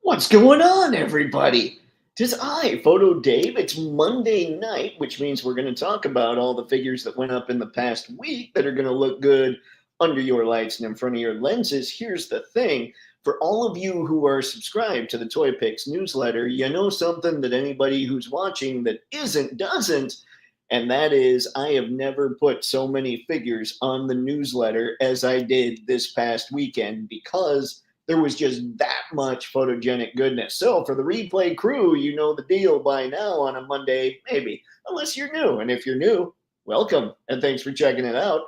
What's going on, everybody? Tis I, Photo Dave. It's Monday night, which means we're going to talk about all the figures that went up in the past week that are going to look good under your lights and in front of your lenses. Here's the thing. For all of you who are subscribed to the Toypixx newsletter, you know something that anybody who's watching that isn't doesn't, and that is I have never put so many figures on the newsletter as I did this past weekend because there was just that much photogenic goodness. So for the replay crew, you know the deal by now on a Monday, maybe, unless you're new. And if you're new, welcome and thanks for checking it out.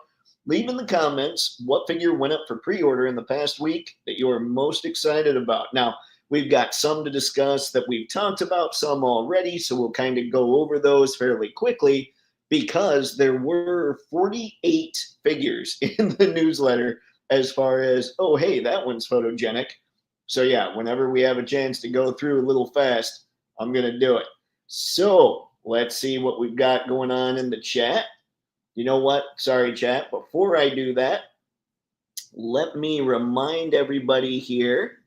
Leave in the comments what figure went up for pre-order in the past week that you're most excited about. Now, we've got some to discuss that we've talked about, some already, so we'll kind of go over those fairly quickly because there were 48 figures in the newsletter as far as, oh, hey, that one's photogenic. So yeah, whenever we have a chance to go through a little fast, I'm going to do it. So let's see what we've got going on in the chat. You know what? Sorry, chat. Before I do that, let me remind everybody here,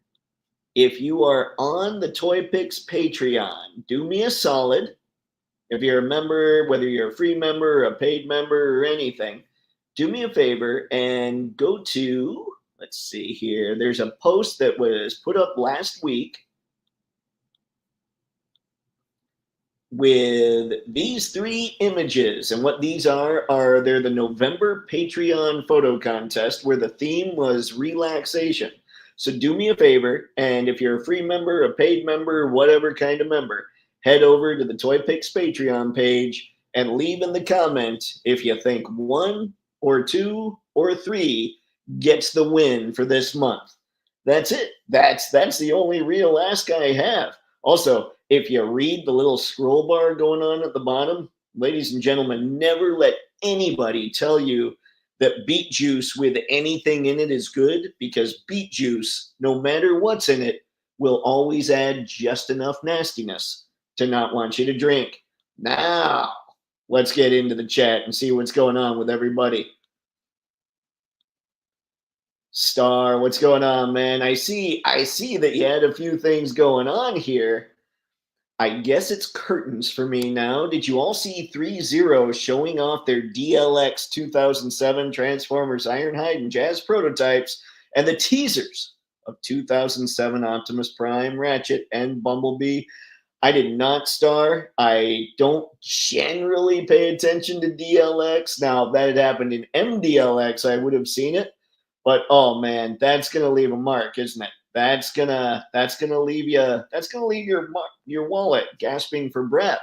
if you are on the Toypixx Patreon, do me a solid. If you're a member, whether you're a free member, a paid member, or anything, do me a favor and go to, let's see here, there's a post that was put up last week with these three images. And what these are they're the November Patreon photo contest where the theme was relaxation. So do me a favor, and if you're a free member, a paid member, whatever kind of member, head over to the Toypixx Patreon page and leave in the comment if you think one or two or three gets the win for this month. That's it. That's the only real ask I have. Also, if you read the little scroll bar going on at the bottom, ladies and gentlemen, never let anybody tell you that beet juice with anything in it is good, because beet juice, no matter what's in it, will always add just enough nastiness to not want you to drink. Now, let's get into the chat and see what's going on with everybody. Star, what's going on, man? I see that you had a few things going on here. I guess it's curtains for me now. Did you all see 3-0 showing off their DLX 2007 Transformers Ironhide and Jazz prototypes and the teasers of 2007 Optimus Prime, Ratchet, and Bumblebee? I did not, Star. I don't generally pay attention to DLX. Now, if that had happened in MDLX, I would have seen it. But oh man, that's gonna leave a mark, isn't it? That's gonna leave your wallet gasping for breath.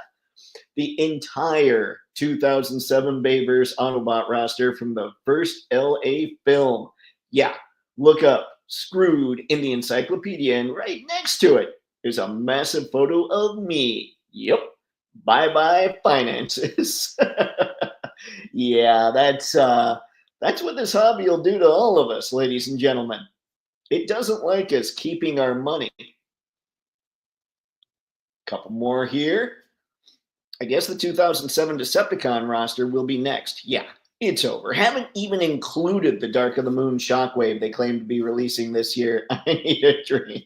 The entire 2007 Bayverse Autobot roster from the first LA film. Yeah, look up Screwed in the encyclopedia, and right next to it is a massive photo of me. Yep. Bye-bye finances. Yeah, that's what this hobby will do to all of us, ladies and gentlemen. It doesn't like us keeping our money. Couple more here. I guess the 2007 Decepticon roster will be next. Yeah, it's over. Haven't even included the Dark of the Moon Shockwave they claim to be releasing this year. I need a drink.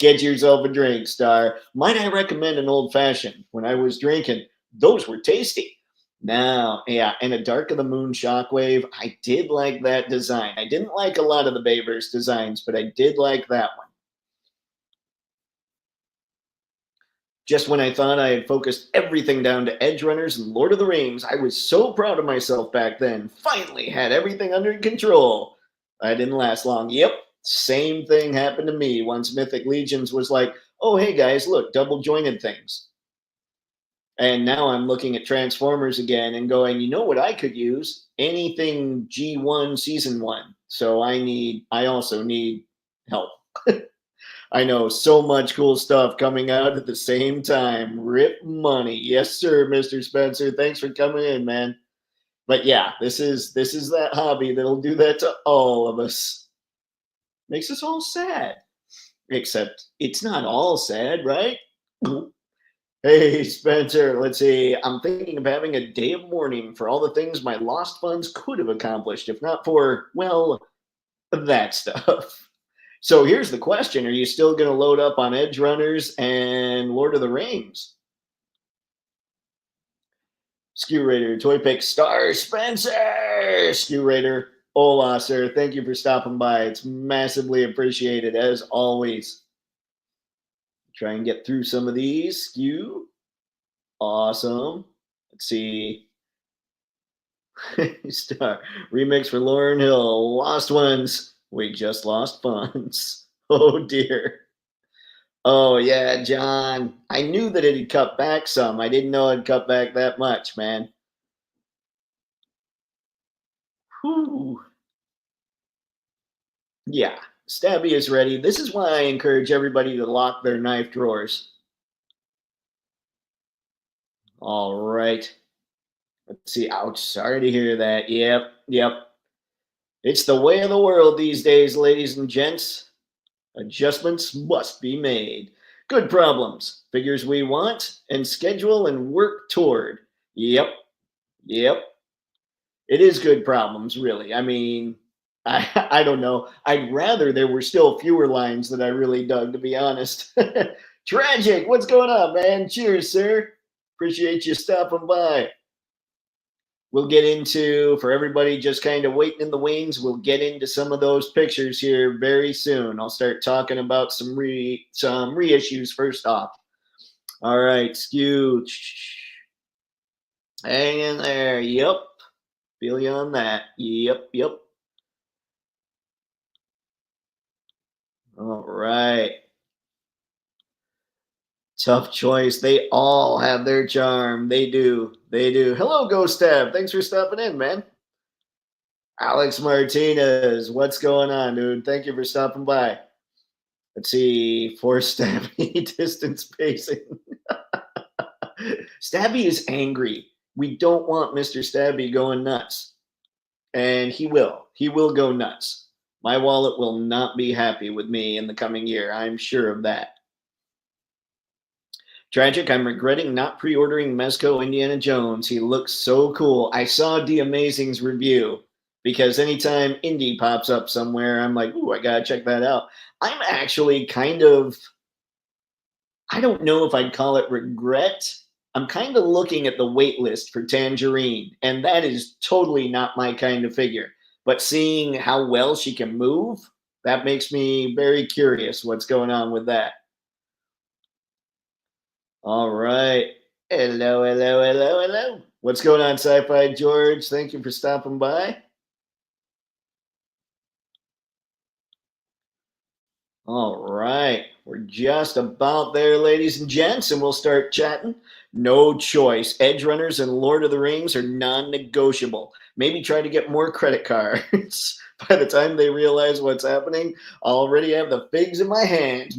Get yourself a drink, Star. Might I recommend an old-fashioned? When I was drinking, those were tasty. Now, yeah, and a Dark of the Moon Shockwave, I did like that design. I didn't like a lot of the Bayverse designs, but I did like that one. Just when I thought I had focused everything down to Edge Runners and Lord of the Rings, I was so proud of myself back then. Finally had everything under control. I didn't last long. Yep, same thing happened to me once Mythic Legions was like, oh, hey guys, look, double jointed things. And now I'm looking at Transformers again and going, you know what I could use? Anything G1 Season 1. So I also need help. I know, so much cool stuff coming out at the same time. Rip money. Yes, sir, Mr. Spencer. Thanks for coming in, man. But yeah, this is that hobby that'll do that to all of us. Makes us all sad. Except it's not all sad, right? Hey, Spencer, let's see. I'm thinking of having a day of mourning for all the things my lost funds could have accomplished, if not for, well, that stuff. So here's the question. Are you still going to load up on Edge Runners and Lord of the Rings? Skew Raider, Toypixx, Star Spencer, Skew Raider, hola, sir. Thank you for stopping by. It's massively appreciated as always. Try and get through some of these. Skew, awesome. Let's see. Star remix for Lauren Hill. Lost ones. We just lost funds. Oh dear. Oh yeah, John. I knew that it had cut back some. I didn't know it'd cut back that much, man. Whew. Yeah, Stabby is ready. This is why I encourage everybody to lock their knife drawers. All right. Let's see. Ouch. Sorry to hear that. Yep. Yep. It's the way of the world these days, ladies and gents. Adjustments must be made. Good problems. Figures we want and schedule and work toward. Yep. Yep. It is good problems, really. I mean, I don't know. I'd rather there were still fewer lines that I really dug, to be honest. Tragic. What's going on, man? Cheers, sir. Appreciate you stopping by. We'll get into, for everybody just kind of waiting in the wings, we'll get into some of those pictures here very soon. I'll start talking about some reissues first off. All right, Skew. Hang in there. Yep. Feel you on that. Yep, yep. All right. Tough choice. They all have their charm. They do. They do. Hello, Ghost Tab. Thanks for stopping in, man. Alex Martinez. What's going on, dude? Thank you for stopping by. Let's see. Force Stabby distance pacing. Stabby is angry. We don't want Mr. Stabby going nuts. And he will. He will go nuts. My wallet will not be happy with me in the coming year. I'm sure of that. Tragic, I'm regretting not pre-ordering Mezco Indiana Jones. He looks so cool. I saw The Amazing's review because anytime Indy pops up somewhere, I'm like, ooh, I gotta check that out. I'm actually kind of, I don't know if I'd call it regret. I'm kind of looking at the wait list for Tangerine, and that is totally not my kind of figure. But seeing how well she can move, that makes me very curious what's going on with that. All right. Hello, hello, hello, hello. What's going on, Sci-Fi George? Thank you for stopping by. All right. We're just about there, ladies and gents, and we'll start chatting. No choice. Edge Runners and Lord of the Rings are non-negotiable. Maybe try to get more credit cards. By the time they realize what's happening, I'll already have the figs in my hands.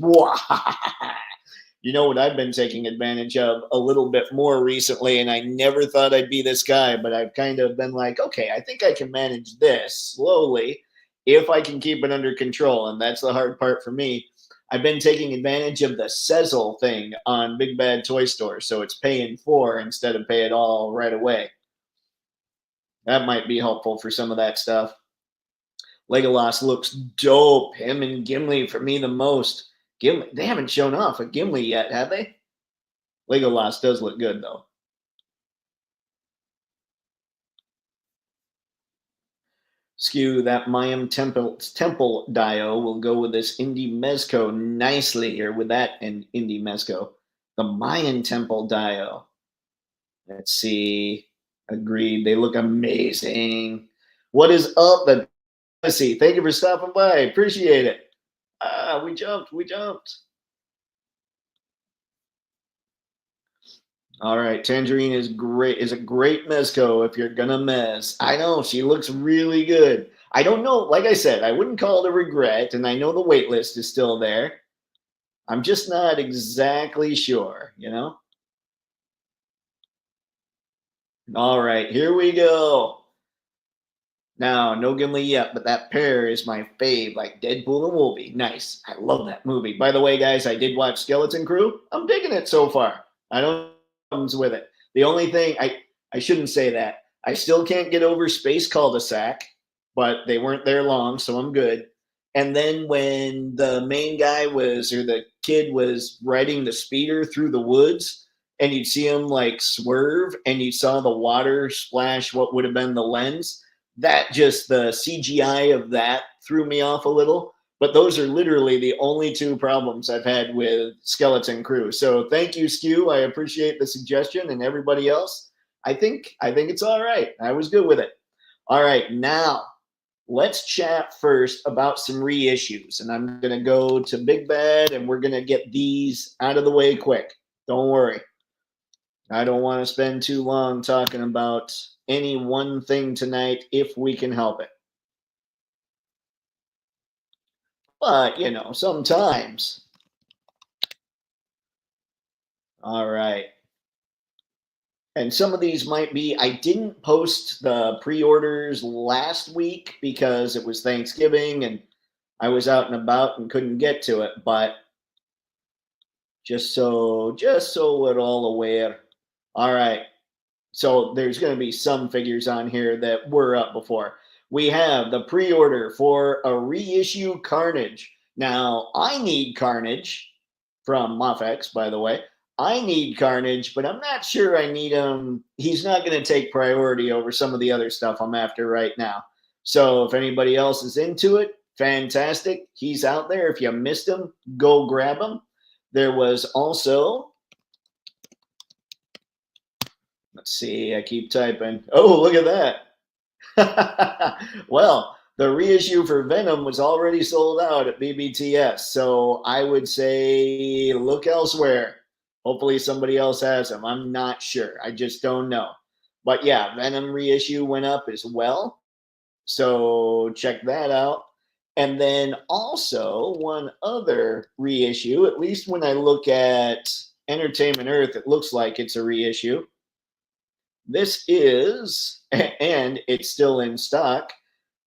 You know what I've been taking advantage of a little bit more recently, and I never thought I'd be this guy, but I've kind of been like, okay, I think I can manage this slowly if I can keep it under control, and that's the hard part for me. I've been taking advantage of the Sezzle thing on Big Bad Toy Store, so it's pay in 4 instead of pay it all right away. That might be helpful for some of that stuff. Legolas looks dope. Him and Gimli for me the most. Gimli, they haven't shown off a Gimli yet, have they? Legolas does look good, though. Skew, that Mayim Temple Dio will go with this Indy Mezco nicely here with that and Indy Mezco. The Mayan Temple Dio. Let's see. Agreed. They look amazing. What is up, the Tennessee? Thank you for stopping by. Appreciate it. Ah, we jumped. We jumped. All right, Tangerine is great. Is a great mezco if you're gonna mez. I know she looks really good. I don't know. Like I said, I wouldn't call it a regret, and I know the wait list is still there. I'm just not exactly sure, you know. All right, here we go. Now, no Gimli yet, but that pair is my fave, like Deadpool and Wolverine. Nice. I love that movie. By the way, guys, I did watch Skeleton Crew. I'm digging it so far. I don't have problems with it. The only thing, I shouldn't say that. I still can't get over Space Cul-de-sac, but they weren't there long, so I'm good. And then when the main guy was, or the kid was riding the speeder through the woods, and you'd see him like swerve, and you saw the water splash what would have been the lens, that just the CGI of that threw me off a little. But those are literally the only two problems I've had with Skeleton Crew. So thank you, Skew. I appreciate the suggestion, and everybody else. I think it's all right. I was good with it. All right, now let's chat first about some reissues. And I'm going to go to Big Bad, and we're going to get these out of the way quick. Don't worry. I don't want to spend too long talking about any one thing tonight if we can help it. But, you know, sometimes. All right. And some of these might be, I didn't post the pre-orders last week because it was Thanksgiving and I was out and about and couldn't get to it, but just so we're all aware. All right. So there's going to be some figures on here that were up before. We have the pre-order for a reissue Carnage. Now, I need Carnage from Muffex, by the way. I need Carnage, but I'm not sure I need him. He's not going to take priority over some of the other stuff I'm after right now. So if anybody else is into it, fantastic. He's out there. If you missed him, go grab him. There was also, let's see, I keep typing. Oh, look at that. Well, the reissue for Venom was already sold out at BBTS. So I would say look elsewhere. Hopefully somebody else has them. I'm not sure. I just don't know. But yeah, Venom reissue went up as well. So check that out. And then also one other reissue, at least when I look at Entertainment Earth, it looks like it's a reissue. This is, and it's still in stock.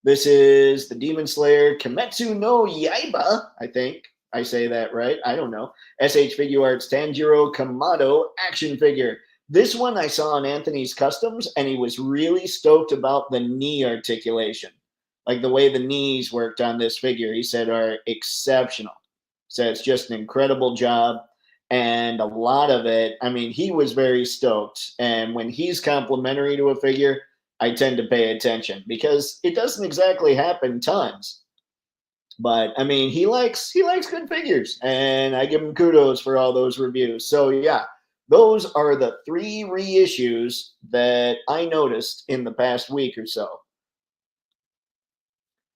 This is the Demon Slayer Kimetsu no Yaiba, I think. I say that right. I don't know. SHFiguarts Tanjiro Kamado action figure. This one I saw on Anthony's Customs, and he was really stoked about the knee articulation. Like the way the knees worked on this figure, he said are exceptional. So it's just an incredible job. And a lot of it, I mean, he was very stoked. And when he's complimentary to a figure, I tend to pay attention because it doesn't exactly happen tons. But I mean, he likes good figures, and I give him kudos for all those reviews. So yeah, those are the 3 reissues that I noticed in the past week or so.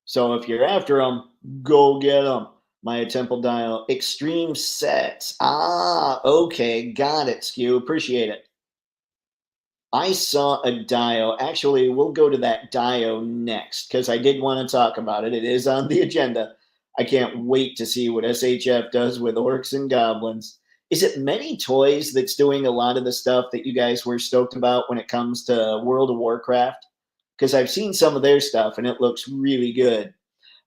So if you're after them, go get them. Maya Temple Dial Extreme Sets. Ah, okay, got it, Skew. Appreciate it. I saw a Dio. Actually, we'll go to that Dio next because I did want to talk about it. It is on the agenda. I can't wait to see what SHF does with Orcs and Goblins. Is it Many Toys that's doing a lot of the stuff that you guys were stoked about when it comes to World of Warcraft? Because I've seen some of their stuff and it looks really good.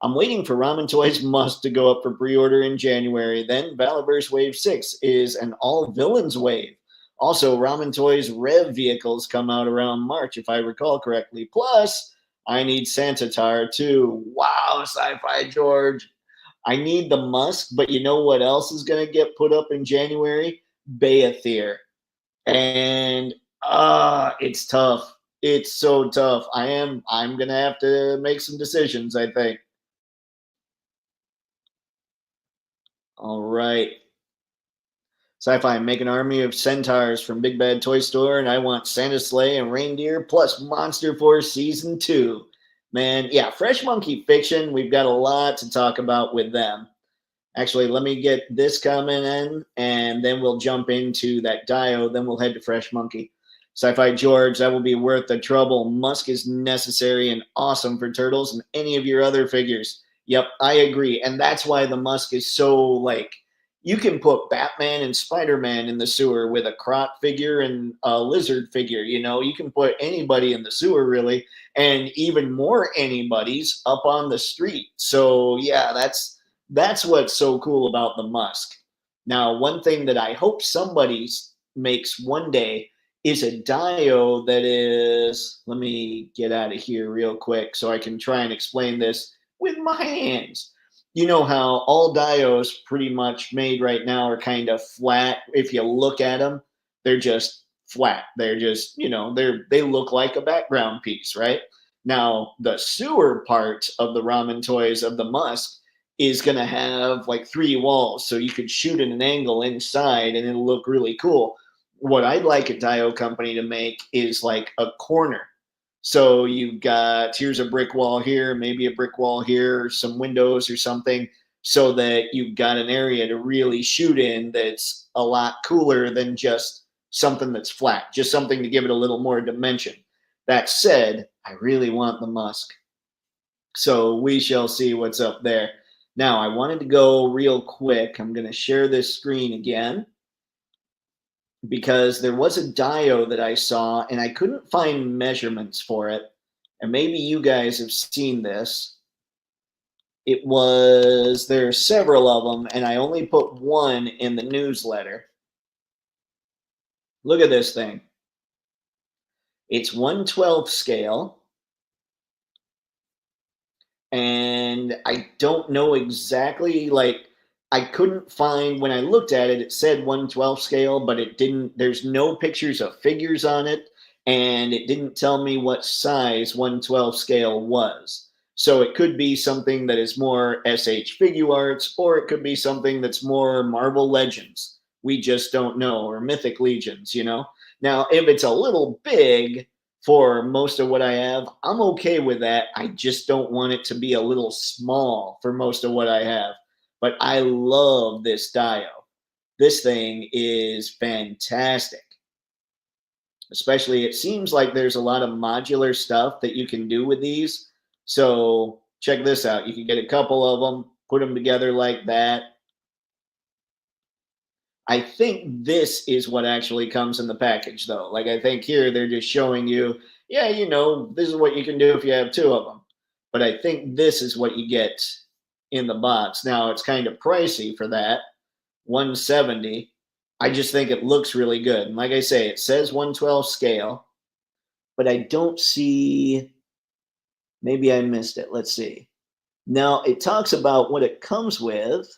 I'm waiting for Ramen Toys Must to go up for pre-order in January. Then Valorverse Wave 6 is an all-villains wave. Also, Ramen Toys Rev vehicles come out around March, if I recall correctly. Plus, I need Santatar too. Wow, Sci-Fi George. I need the Musk, but you know what else is going to get put up in January? Beathir. And it's tough. It's so tough. I'm going to have to make some decisions, I think. All right. Sci-Fi, make an army of centaurs from Big Bad Toy Store, and I want Santa Sleigh and reindeer plus Monster Force Season 2. Man, yeah, Fresh Monkey Fiction, we've got a lot to talk about with them. Actually, let me get this coming in, and then we'll jump into that Dio, then we'll head to Fresh Monkey. Sci-Fi George, that will be worth the trouble. Musk is necessary and awesome for Turtles and any of your other figures. Yep, I agree. And that's why the Musk is so, like, you can put Batman and Spider-Man in the sewer with a Crot figure and a Lizard figure. You know, you can put anybody in the sewer, really, and even more anybody's up on the street. So, yeah, that's what's so cool about the Musk. Now, one thing that I hope somebody makes one day is a Dio that is, let me get out of here real quick so I can try and explain this with my hands. You know how all diodes pretty much made right now are kind of flat. If you look at them, they're just flat. They're just, they look like a background piece, right? Now, the sewer part of the ramen toys of the Musk is going to have like three walls. So you could shoot at an angle inside and it'll look really cool. What I'd like a diode company to make is like a corner. So you've got, here's a brick wall here, maybe a brick wall here, some windows or something, so that you've got an area to really shoot in that's a lot cooler than just something that's flat, just something to give it a little more dimension. That said, I really want the Musk. So we shall see what's up there. Now, I wanted to go real quick. I'm going to share this screen again because there was a diode that I saw and I couldn't find measurements for it. And maybe you guys have seen this. There are several of them, and I only put one in the newsletter. Look at this thing. It's 1/12 scale. And I don't know exactly, like, I couldn't find, when I looked at it, it said 1/12 scale, but it didn't, there's no pictures of figures on it, and it didn't tell me what size 1/12 scale was. So it could be something that is more SHFiguarts, or it could be something that's more Marvel Legends. We just don't know, or Mythic Legions. Now, if it's a little big, for most of what I have, I'm okay with that. I just don't want it to be a little small for most of what I have. But I love this diode. This thing is fantastic. Especially, it seems like there's a lot of modular stuff that you can do with these. So check this out. You can get a couple of them, put them together like that. I think this is what actually comes in the package, though. Like, I think here they're just showing you, yeah, this is what you can do if you have two of them. But I think this is what you get in the box. Now, it's kind of pricey for that, 170. I just think it looks really good. And like I say, it says 1/12 scale, but I don't see, maybe I missed it. Let's see. Now, it talks about what it comes with.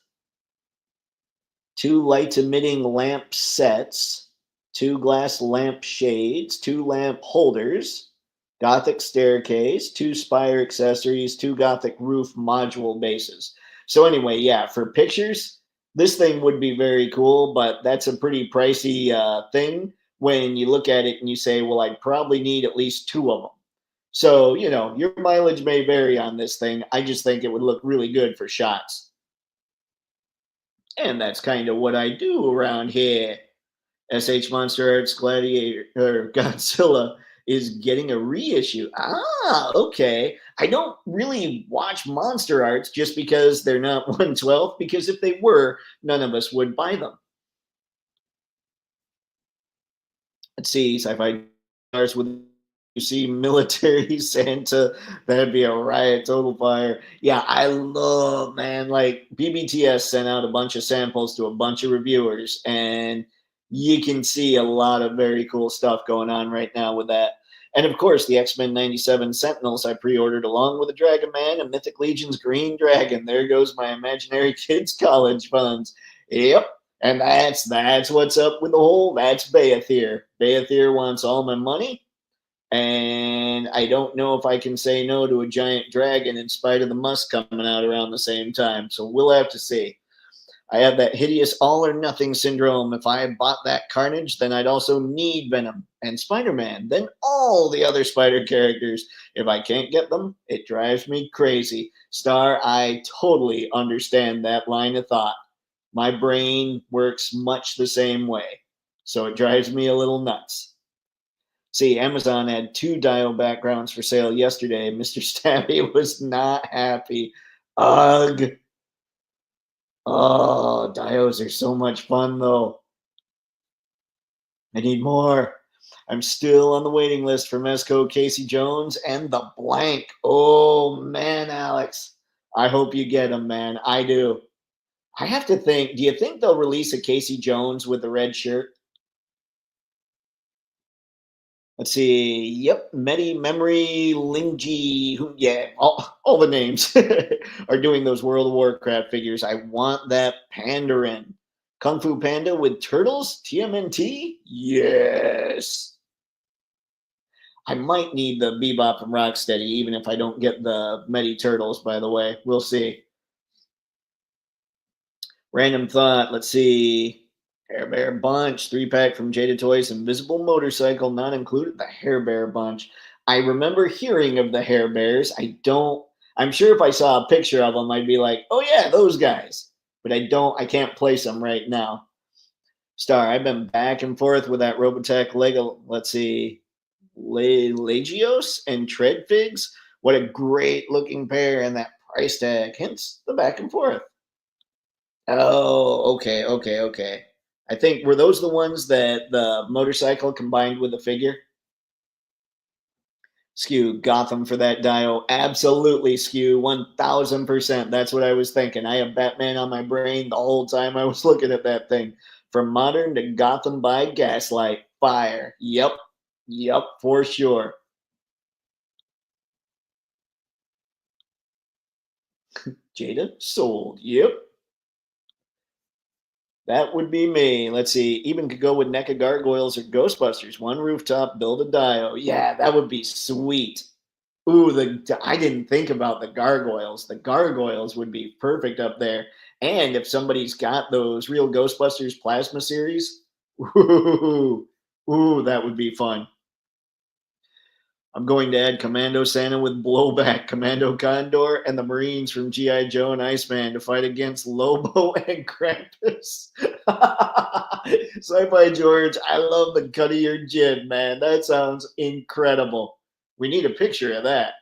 2 light emitting lamp sets, 2 glass lamp shades, 2 lamp holders, Gothic staircase, 2 spire accessories, 2 Gothic roof module bases. So anyway, yeah, for pictures, this thing would be very cool, but that's a pretty pricey thing when you look at it and you say, well, I'd probably need at least 2 of them. So, your mileage may vary on this thing. I just think it would look really good for shots. And that's kind of what I do around here. SH Monster Arts Gladiator or Godzilla is getting a reissue. Ah, okay. I don't really watch Monster Arts just because they're not 1/12, because if they were, none of us would buy them. Let's see, sci-fi stars with, you see military Santa, that'd be a riot, total fire. Yeah, I love, man, like BBTS sent out a bunch of samples to a bunch of reviewers, and you can see a lot of very cool stuff going on right now with that. And of course, the X-Men 97 Sentinels I pre-ordered along with a Dragon Man and Mythic Legion's Green Dragon. There goes my imaginary kids' college funds. Yep. And that's what's up with the whole, that's Beathir. Beathir wants all my money. And I don't know if I can say no to a giant dragon in spite of the Musk coming out around the same time. So we'll have to see. I have that hideous all or nothing syndrome. If I had bought that Carnage, then I'd also need Venom and Spider-Man, then all the other Spider characters. If I can't get them, it drives me crazy. Star, I totally understand that line of thought. My brain works much the same way. So it drives me a little nuts. See, Amazon had 2 diode backgrounds for sale yesterday. Mr. Stabby was not happy. Ugh. Oh, diodes are so much fun, though. I need more. I'm still on the waiting list for Mezco, Casey Jones, and the blank. Oh, man, Alex. I hope you get them, man. I do. I have to think, do you think they'll release a Casey Jones with the red shirt? Let's see. Yep, Medi, Memory, Lingy. Yeah, all the names are doing those World of Warcraft figures. I want that Pandarin. Kung Fu Panda with turtles? TMNT? Yes. I might need the Bebop from Rocksteady, even if I don't get the Medi Turtles, by the way. We'll see. Random thought. Let's see. Hair Bear Bunch, 3-pack from Jada Toys, Invisible Motorcycle, not included. The Hair Bear Bunch. I remember hearing of the Hair Bears. I'm sure if I saw a picture of them, I'd be like, oh yeah, those guys. But I can't place them right now. Star, I've been back and forth with that Robotech Lego. Let's see. Legios and Treadfigs. What a great looking pair, and that price tag. Hence the back and forth. Oh, okay, okay, okay. I think were those the ones that the motorcycle combined with the figure? Skew Gotham for that Dio. Absolutely, Skew. 1000%. That's what I was thinking. I have Batman on my brain the whole time I was looking at that thing. From modern to Gotham by Gaslight. Fire. Yep. Yep, for sure. Jada sold. Yep. That would be me. Let's see. Even could go with NECA Gargoyles or Ghostbusters. One rooftop, build a Dio. Yeah, that would be sweet. Ooh, I didn't think about the gargoyles. The gargoyles would be perfect up there. And if somebody's got those real Ghostbusters plasma series, ooh, that would be fun. I'm going to add Commando Santa with blowback, Commando Condor, and the Marines from G.I. Joe and Iceman to fight against Lobo and Krampus. Sci-Fi George, I love the cut of your jib, man. That sounds incredible. We need a picture of that.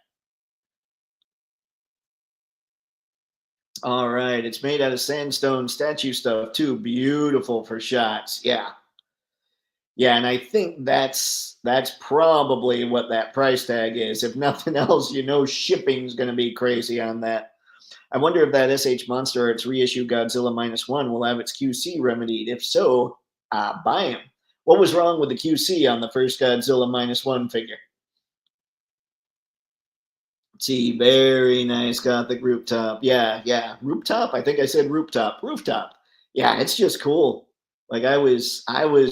All right, it's made out of sandstone statue stuff too. Beautiful for shots. Yeah. Yeah, and I think that's probably what that price tag is. If nothing else, shipping's going to be crazy on that. I wonder if that SH Monster or its reissue Godzilla -1 will have its QC remedied. If so, buy him. What was wrong with the QC on the first Godzilla -1 figure? See, very nice Gothic rooftop. Yeah, yeah. Rooftop? I think I said rooftop. Rooftop. Yeah, it's just cool. Like I was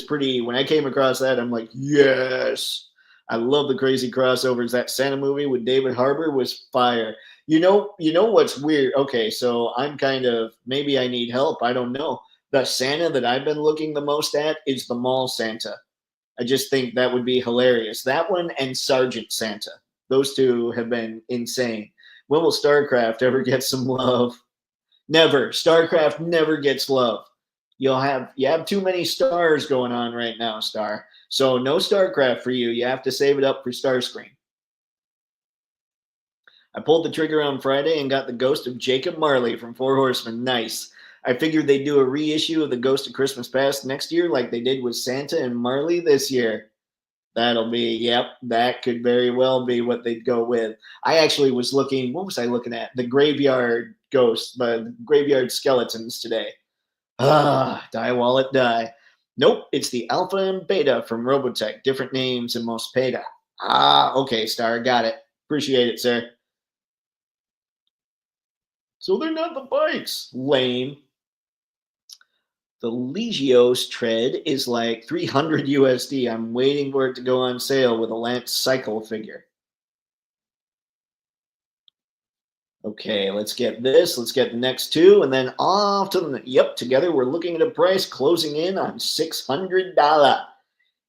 pretty when I came across that, I'm like, yes. I love the crazy crossovers. That Santa movie with David Harbour was fire. You know what's weird? Okay, so I'm kind of maybe I need help. I don't know. The Santa that I've been looking the most at is the mall Santa. I just think that would be hilarious. That one and Sergeant Santa. Those two have been insane. When will StarCraft ever get some love? Never. StarCraft never gets love. You have too many stars going on right now, Star. So no StarCraft for you. You have to save it up for Starscream. I pulled the trigger on Friday and got the ghost of Jacob Marley from Four Horsemen. Nice. I figured they'd do a reissue of the Ghost of Christmas Past next year, like they did with Santa and Marley this year. That'll be, yep, that could very well be what they'd go with. I actually was looking, what was I looking at? The graveyard ghosts, the graveyard skeletons today. Die wallet, die. Nope, it's the Alpha and Beta from Robotech. Different names in Mospeda. Okay, Star, got it. Appreciate it, sir. So they're not the bikes. Lame. The Legios tread is like 300 USD. I'm waiting for it to go on sale with a Lance Cycle figure. Okay, let's get this. Let's get the next two, and then off to the. Yep, together we're looking at a price closing in on $600.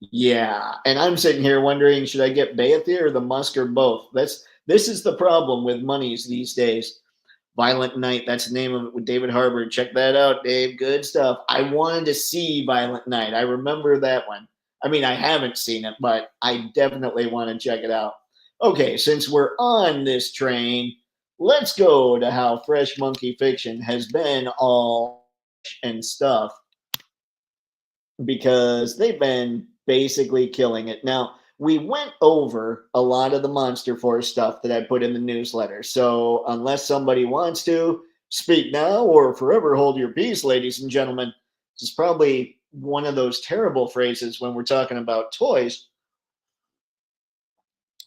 Yeah, and I'm sitting here wondering, should I get Beathir or the Musk or both? This is the problem with monies these days. Violent Night, that's the name of it with David Harbour. Check that out, Dave. Good stuff. I wanted to see Violent Night. I remember that one. I mean, I haven't seen it, but I definitely want to check it out. Okay, since we're on this train, let's go to how Fresh Monkey Fiction has been all and stuff because they've been basically killing it. Now, we went over a lot of the Monster Force stuff that I put in the newsletter. So, unless somebody wants to speak now or forever hold your peace, ladies and gentlemen, this is probably one of those terrible phrases when we're talking about toys.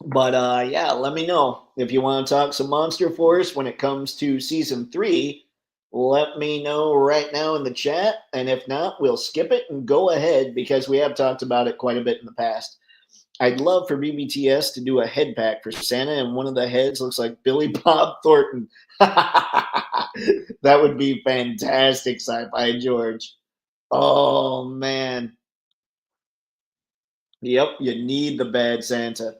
But yeah, let me know if you want to talk some Monster Force when it comes to season 3. Let me know right now in the chat, and if not, we'll skip it and go ahead because we have talked about it quite a bit in the past. I'd love for BBTS to do a head pack for Santa, and one of the heads looks like Billy Bob Thornton. That would be fantastic, Sci-Fi George. Oh man, yep, you need the bad Santa.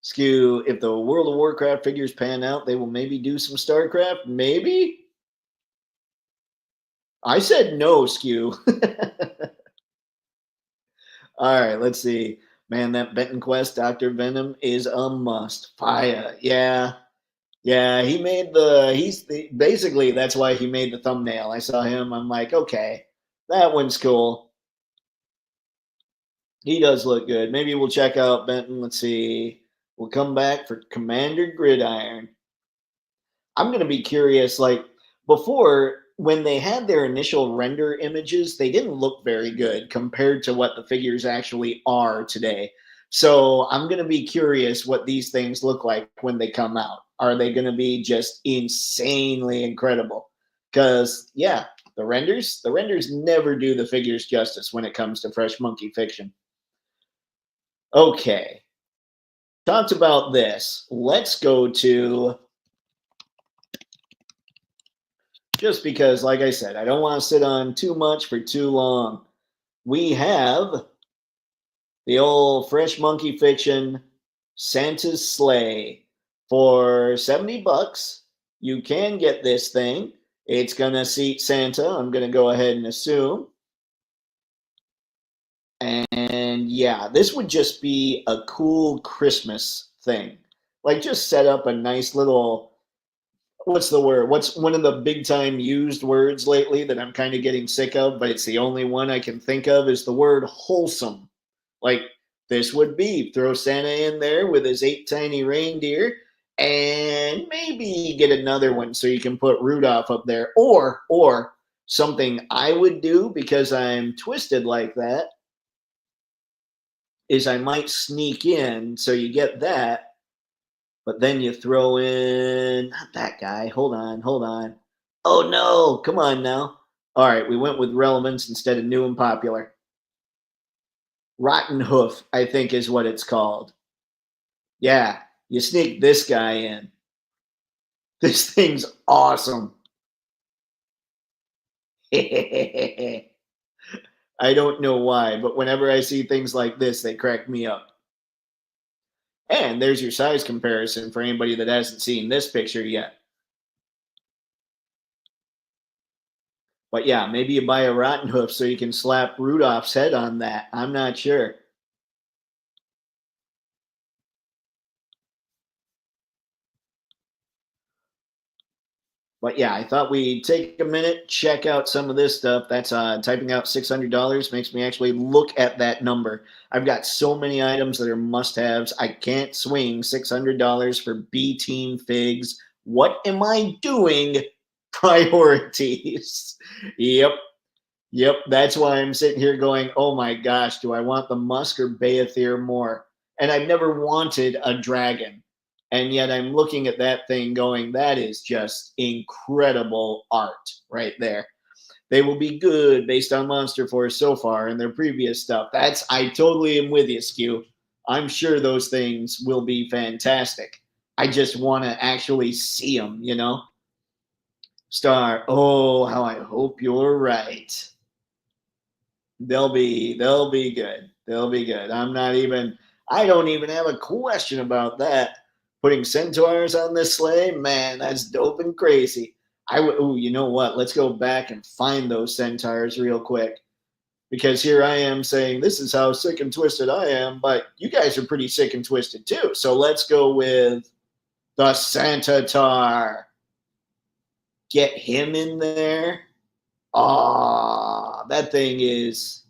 Skew, if the World of Warcraft figures pan out, they will maybe do some StarCraft. Maybe? I said no, Skew. All right, let's see. Man, that Benton Quest Dr. Venom is a must. Fire. Yeah. Yeah, basically that's why he made the thumbnail. I saw him, I'm like, okay, that one's cool. He does look good. Maybe we'll check out Benton. Let's see. We'll come back for Commander Gridiron. I'm going to be curious. Like before, when they had their initial render images, they didn't look very good compared to what the figures actually are today. So I'm going to be curious what these things look like when they come out. Are they going to be just insanely incredible? Because yeah, the renders never do the figures justice when it comes to Fresh Monkey Fiction. Okay, talked about this. Let's go to, just because, like I said, I don't want to sit on too much for too long. We have the old Fresh Monkey Fiction Santa's Sleigh for $70. You can get this thing. It's going to seat Santa. I'm going to go ahead and assume. And yeah, this would just be a cool Christmas thing. Like just set up a nice little, what's the word? What's one of the big time used words lately that I'm kind of getting sick of, but it's the only one I can think of is the word wholesome. Like this would be throw Santa in there with his 8 tiny reindeer and maybe get another one so you can put Rudolph up there, or something I would do because I'm twisted like that is I might sneak in so you get that. But then you throw in, not that guy. Hold on, hold on. Oh no, come on now. All right, we went with relevance instead of new and popular. Rotten Hoof, I think is what it's called. Yeah, you sneak this guy in. This thing's awesome. I don't know why, but whenever I see things like this, they crack me up. And there's your size comparison for anybody that hasn't seen this picture yet. But yeah, maybe you buy a rotten hoof so you can slap Rudolph's head on that. I'm not sure. But yeah, I thought we'd take a minute, check out some of this stuff. That's typing out $600 makes me actually look at that number. I've got so many items that are must-haves. I can't swing $600 for B Team figs. What am I doing? Priorities. Yep. Yep, that's why I'm sitting here going, oh my gosh, do I want the Musk or Beathir more? And I've never wanted a dragon. And yet I'm looking at that thing going, that is just incredible art right there. They will be good based on Monster Force so far and their previous stuff. I totally am with you, Skew. I'm sure those things will be fantastic. I just want to actually see them, you know? Star, oh, how I hope you're right. They'll be good. They'll be good. I don't even have a question about that. Putting centaurs on this sleigh, man, that's dope and crazy. Oh, you know what? Let's go back and find those centaurs real quick. Because here I am saying this is how sick and twisted I am, but you guys are pretty sick and twisted too. So let's go with the Santa Tar. Get him in there. Ah, that thing is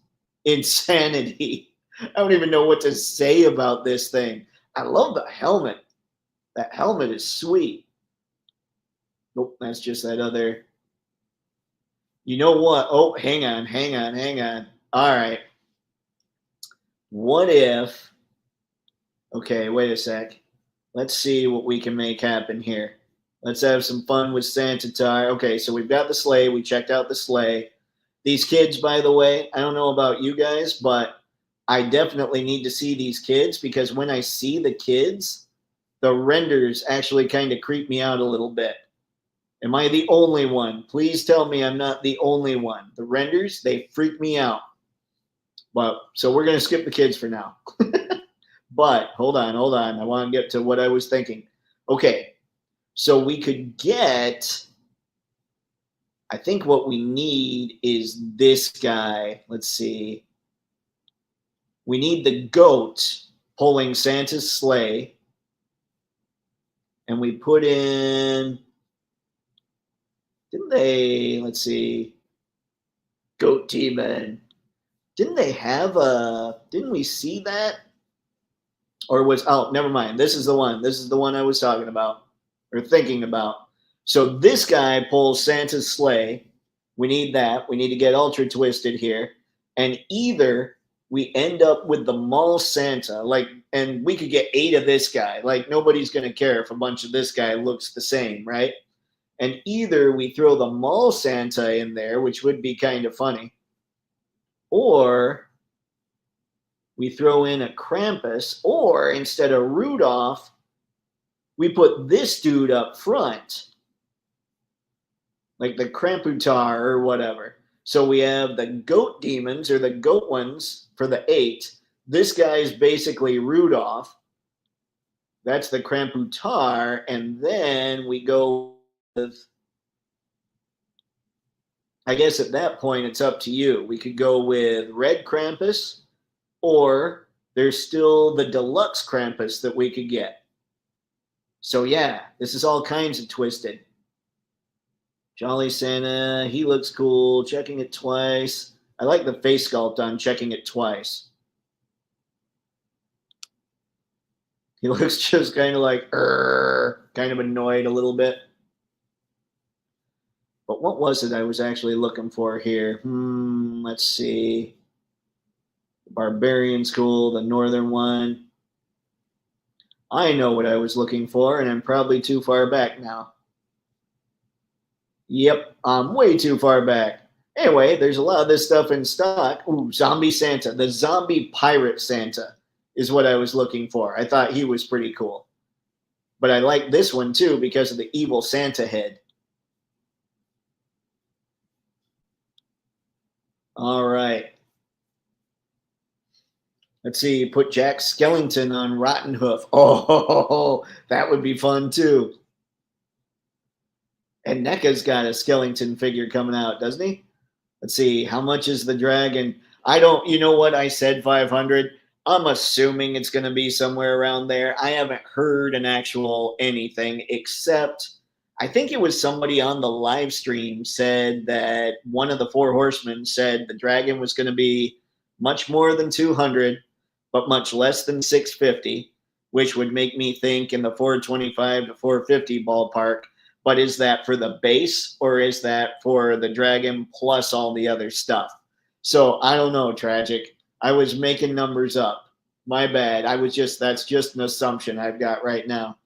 insanity. I don't even know what to say about this thing. I love the helmet. That helmet is sweet. Nope, that's just that other. You know what? Oh, hang on, hang on, hang on. All right. What if Okay, wait a sec. Let's see what we can make happen here. Let's have some fun with Santa Tar. Okay, so we've got the sleigh. We checked out the sleigh. These kids, by the way, I don't know about you guys, but I definitely need to see these kids because when I see the kids, the renders actually kind of creep me out a little bit. Am I the only one? Please tell me I'm not the only one. The renders, they freak me out. But so we're going to skip the kids for now. But hold on, hold on. I want to get to what I was thinking. Okay, so we could get, I think what we need is this guy. Let's see. We need the goat pulling Santa's sleigh. And we put in, didn't they, let's see, goat demon. Didn't they have didn't we see that? Or was, oh, never mind. This is the one. This is the one I was talking about or thinking about. So this guy pulls Santa's sleigh. We need that. We need to get ultra twisted here. And either we end up with the mall Santa, like, and we could get 8 of this guy. Like, nobody's going to care if a bunch of this guy looks the same, right? And either we throw the mall Santa in there, which would be kind of funny, or we throw in a Krampus, or instead of Rudolph, we put this dude up front, like the Kramputar or whatever. So we have the goat demons or the goat ones for the 8. This guy is basically Rudolph. That's the Kramputar. And then we go with, I guess at that point, it's up to you. We could go with Red Krampus, or there's still the deluxe Krampus that we could get. So yeah, this is all kinds of twisted. Jolly Santa, he looks cool. Checking it twice. I like the face sculpt on checking it twice. He looks just kind of like, kind of annoyed a little bit. But what was it I was actually looking for here? Let's see. The Barbarian's cool, the Northern one. I know what I was looking for, and I'm probably too far back now. Yep, I'm way too far back. Anyway, there's a lot of this stuff in stock. Ooh, Zombie Santa. The Zombie Pirate Santa is what I was looking for. I thought he was pretty cool. But I like this one too because of the evil Santa head. All right. Let's see, put Jack Skellington on Rotten Hoof. Oh, that would be fun too. And NECA's got a Skellington figure coming out, doesn't he? Let's see, how much is the dragon? I don't, you know what? I said 500. I'm assuming it's going to be somewhere around there. I haven't heard an actual anything except I think it was somebody on the live stream said that one of the 4 horsemen said the dragon was going to be much more than 200, but much less than 650, which would make me think in the 425 to 450 ballpark. But is that for the base or is that for the dragon plus all the other stuff? So I don't know, Tragic. I was making numbers up. My bad. That's just an assumption I've got right now.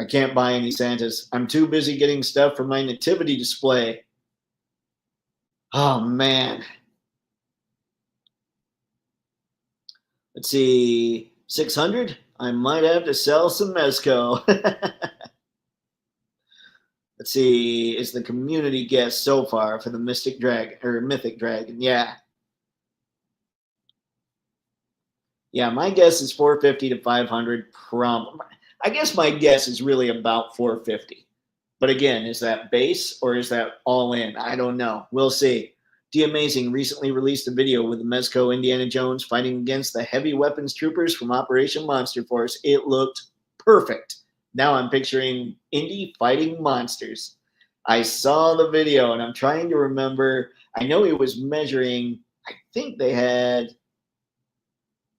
I can't buy any Santas. I'm too busy getting stuff for my nativity display. Oh, man. Let's see. 600? I might have to sell some Mezco. Let's see, is the community guess so far for the Mystic Dragon or Mythic Dragon? Yeah. Yeah, my guess is 450 to 500. I guess my guess is really about 450. But again, is that base or is that all in? I don't know. We'll see. D Amazing recently released a video with the Mezco Indiana Jones fighting against the heavy weapons troopers from Operation Monster Force. It looked perfect. Now I'm picturing Indy fighting monsters. I saw the video and I'm trying to remember. I know he was measuring, I think they had,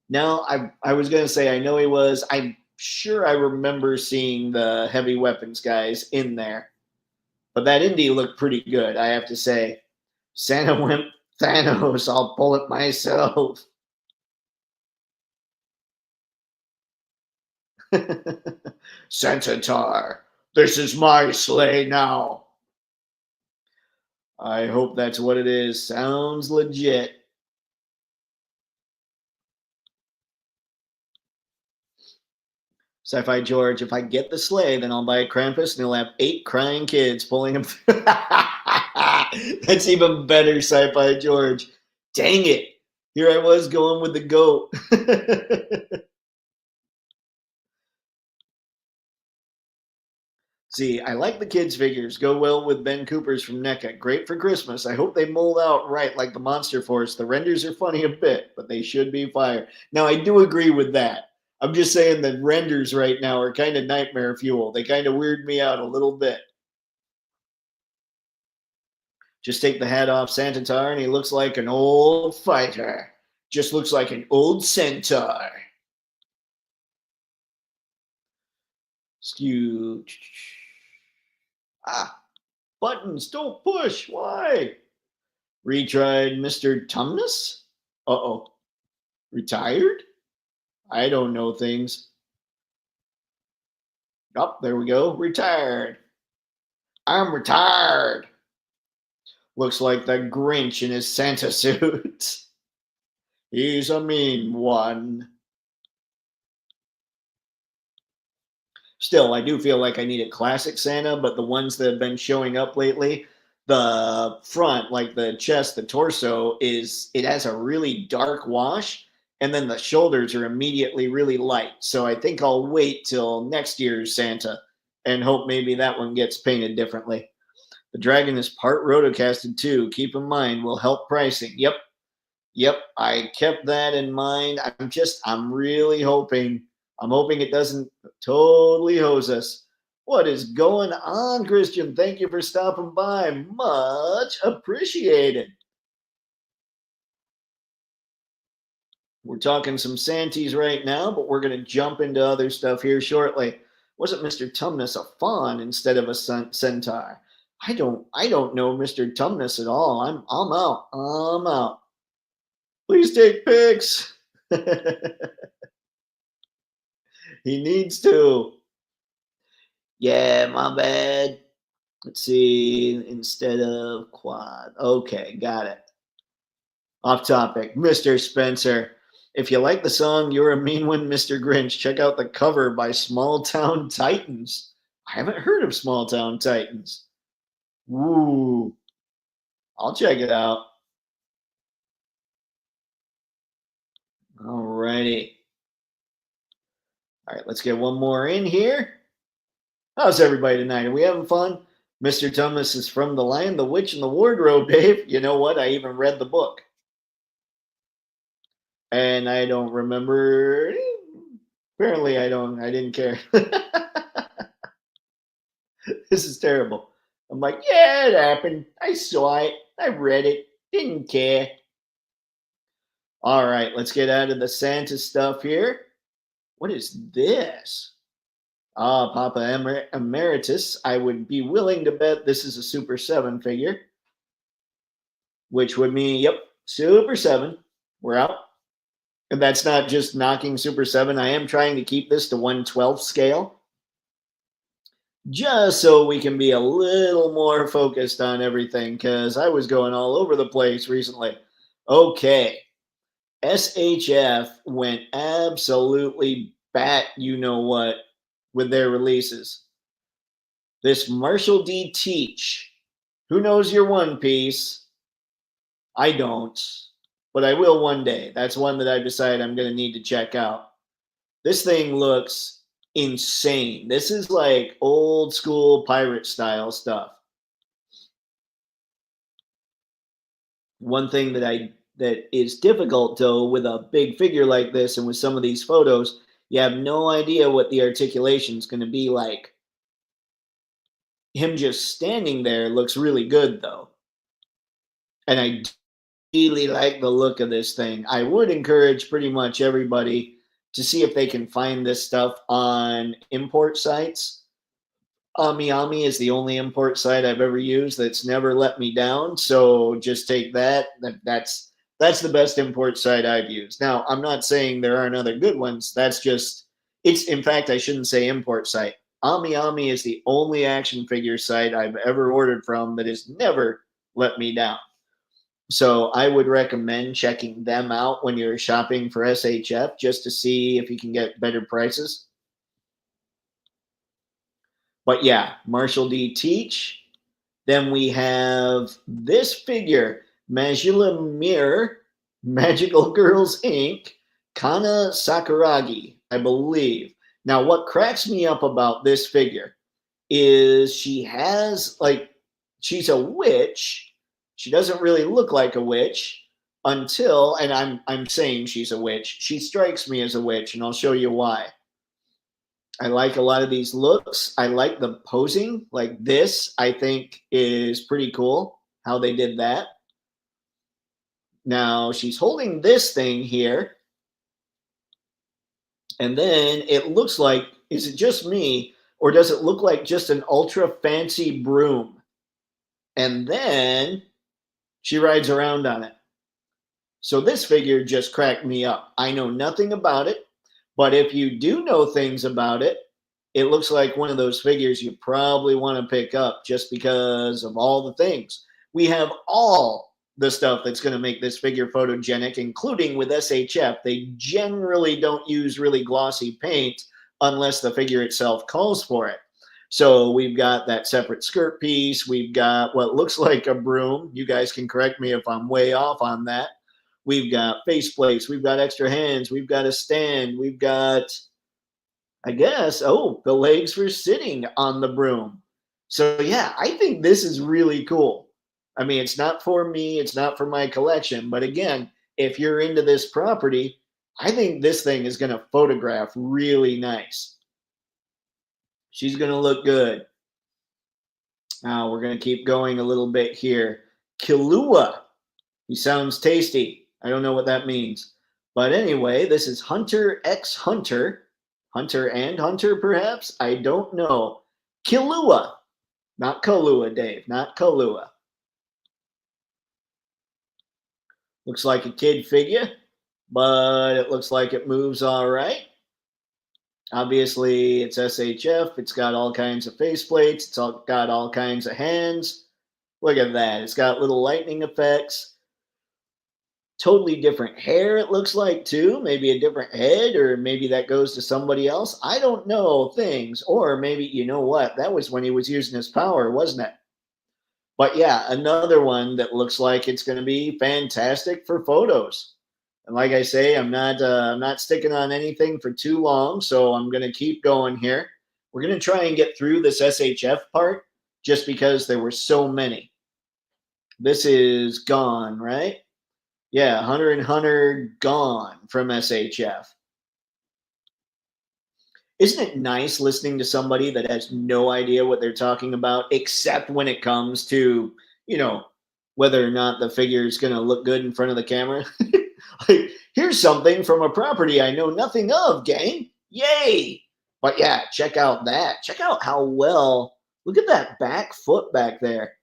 no, I was going to say, I know he was, I'm sure I remember seeing the heavy weapons guys in there. But that Indy looked pretty good, I have to say. Santa went Thanos, I'll pull it myself. Centaur, this is my sleigh now. I hope that's what it is. Sounds legit. Sci-Fi George, if I get the sleigh, then I'll buy a Krampus and he'll have 8 crying kids pulling him through. That's even better, Sci-Fi George. Dang it. Here I was going with the goat. See, I like the kids' figures. Go well with Ben Cooper's from NECA. Great for Christmas. I hope they mold out right like the Monster Force. The renders are funny a bit, but they should be fire. Now, I do agree with that. I'm just saying the renders right now are kind of nightmare fuel. They kind of weird me out a little bit. Just take the hat off Centaur and he looks like an old fighter. Just looks like an old centaur. Skew. Ah, buttons, don't push. Why? Retried Mr. Tumnus? Uh-oh. Retired? I don't know things. Oh, there we go. Retired. I'm retired. Looks like the Grinch in his Santa suit. He's a mean one. Still, I do feel like I need a classic Santa, but the ones that have been showing up lately, the front, like the chest, the torso, it has a really dark wash, and then the shoulders are immediately really light. So I think I'll wait till next year's Santa and hope maybe that one gets painted differently. The dragon is part rotocasted too. Keep in mind, will help pricing. Yep, I kept that in mind. I'm really hoping. I'm hoping it doesn't totally hose us. What is going on, Christian? Thank you for stopping by. Much appreciated. We're talking some Santies right now, but we're going to jump into other stuff here shortly. Wasn't Mr. Tumnus a fawn instead of a centaur? I don't know Mr. Tumnus at all. I'm out. Please take pics. He needs to. Yeah, my bad. Let's see. Instead of quad. Okay, got it. Off topic. Mr. Spencer. If you like the song You're a Mean One, Mr. Grinch, check out the cover by Small Town Titans. I haven't heard of Small Town Titans. Ooh. I'll check it out. Alrighty. All right, let's get one more in here. How's everybody tonight? Are we having fun? Mr. Thomas is from The Lion, the Witch, and the Wardrobe, Dave. You know what? I even read the book. And I don't remember. Apparently, I didn't care. This is terrible. I'm like, yeah, it happened. I saw it. I read it. Didn't care. All right, let's get out of the Santa stuff here. What is this? Ah, Papa Emeritus. I would be willing to bet this is a Super 7 figure. Which would mean, yep, Super 7. We're out. And that's not just knocking Super 7. I am trying to keep this to 1/12 scale. Just so we can be a little more focused on everything, because I was going all over the place recently. Okay. SHF went absolutely bat you know what with their releases. This Marshall D. Teach. Who knows your One Piece? I don't, but I will one day. That's one that I've decided I'm going to need to check out. This thing looks insane. This is like old school pirate style stuff. One thing that is difficult though with a big figure like this and with some of these photos, you have no idea what the articulation is going to be like. Him just standing there looks really good though. And I really like the look of this thing. I would encourage pretty much everybody to see if they can find this stuff on import sites. AmiAmi is the only import site I've ever used that's never let me down. So just take that. That's the best import site I've used. Now, I'm not saying there aren't other good ones. That's just, It's, in fact, I shouldn't say import site. AmiAmi is the only action figure site I've ever ordered from that has never let me down. So I would recommend checking them out when you're shopping for SHF just to see if you can get better prices. But yeah, Marshall D. Teach. Then we have this figure, Majula Mir, Magical Girls Inc., Kana Sakuragi, I believe. Now, what cracks me up about this figure is she has, like, she's a witch. She doesn't really look like a witch until, and I'm saying she's a witch. She strikes me as a witch, and I'll show you why. I like a lot of these looks. I like the posing. Like this, I think is pretty cool how they did that. Now she's holding this thing here. And then it looks like, is it just me? Or does it look like just an ultra fancy broom? And then she rides around on it. So this figure just cracked me up. I know nothing about it, but if you do know things about it, it looks like one of those figures you probably want to pick up just because of all the things. We have all the stuff that's going to make this figure photogenic, including with SHF. They generally don't use really glossy paint unless the figure itself calls for it. So we've got that separate skirt piece. We've got what looks like a broom. You guys can correct me if I'm way off on that. We've got face plates. We've got extra hands. We've got a stand. We've got, I guess, oh, the legs for sitting on the broom. So yeah, I think this is really cool. I mean, it's not for me. It's not for my collection. But again, if you're into this property, I think this thing is going to photograph really nice. She's going to look good. Now we're going to keep going a little bit here. Kilua. He sounds tasty. I don't know what that means. But anyway, this is Hunter X Hunter. Hunter and Hunter, perhaps? I don't know. Kilua. Not Kahlua, Dave. Not Kahlua. Looks like a kid figure, but it looks like it moves all right. Obviously, it's SHF. It's got all kinds of faceplates. It's got all kinds of hands. Look at that. It's got little lightning effects. Totally different hair, it looks like, too. Maybe a different head, or maybe that goes to somebody else. I don't know things. Or maybe, you know what? That was when he was using his power, wasn't it? But yeah, another one that looks like it's going to be fantastic for photos. And like I say, I'm not sticking on anything for too long, so I'm going to keep going here. We're going to try and get through this SHF part just because there were so many. This is gone, right? Yeah, Hunter and Hunter gone from SHF. Isn't it nice listening to somebody that has no idea what they're talking about, except when it comes to, you know, whether or not the figure is going to look good in front of the camera? Like, here's something from a property I know nothing of, gang. Yay! But yeah, check out that. Check out how well, look at that back foot back there.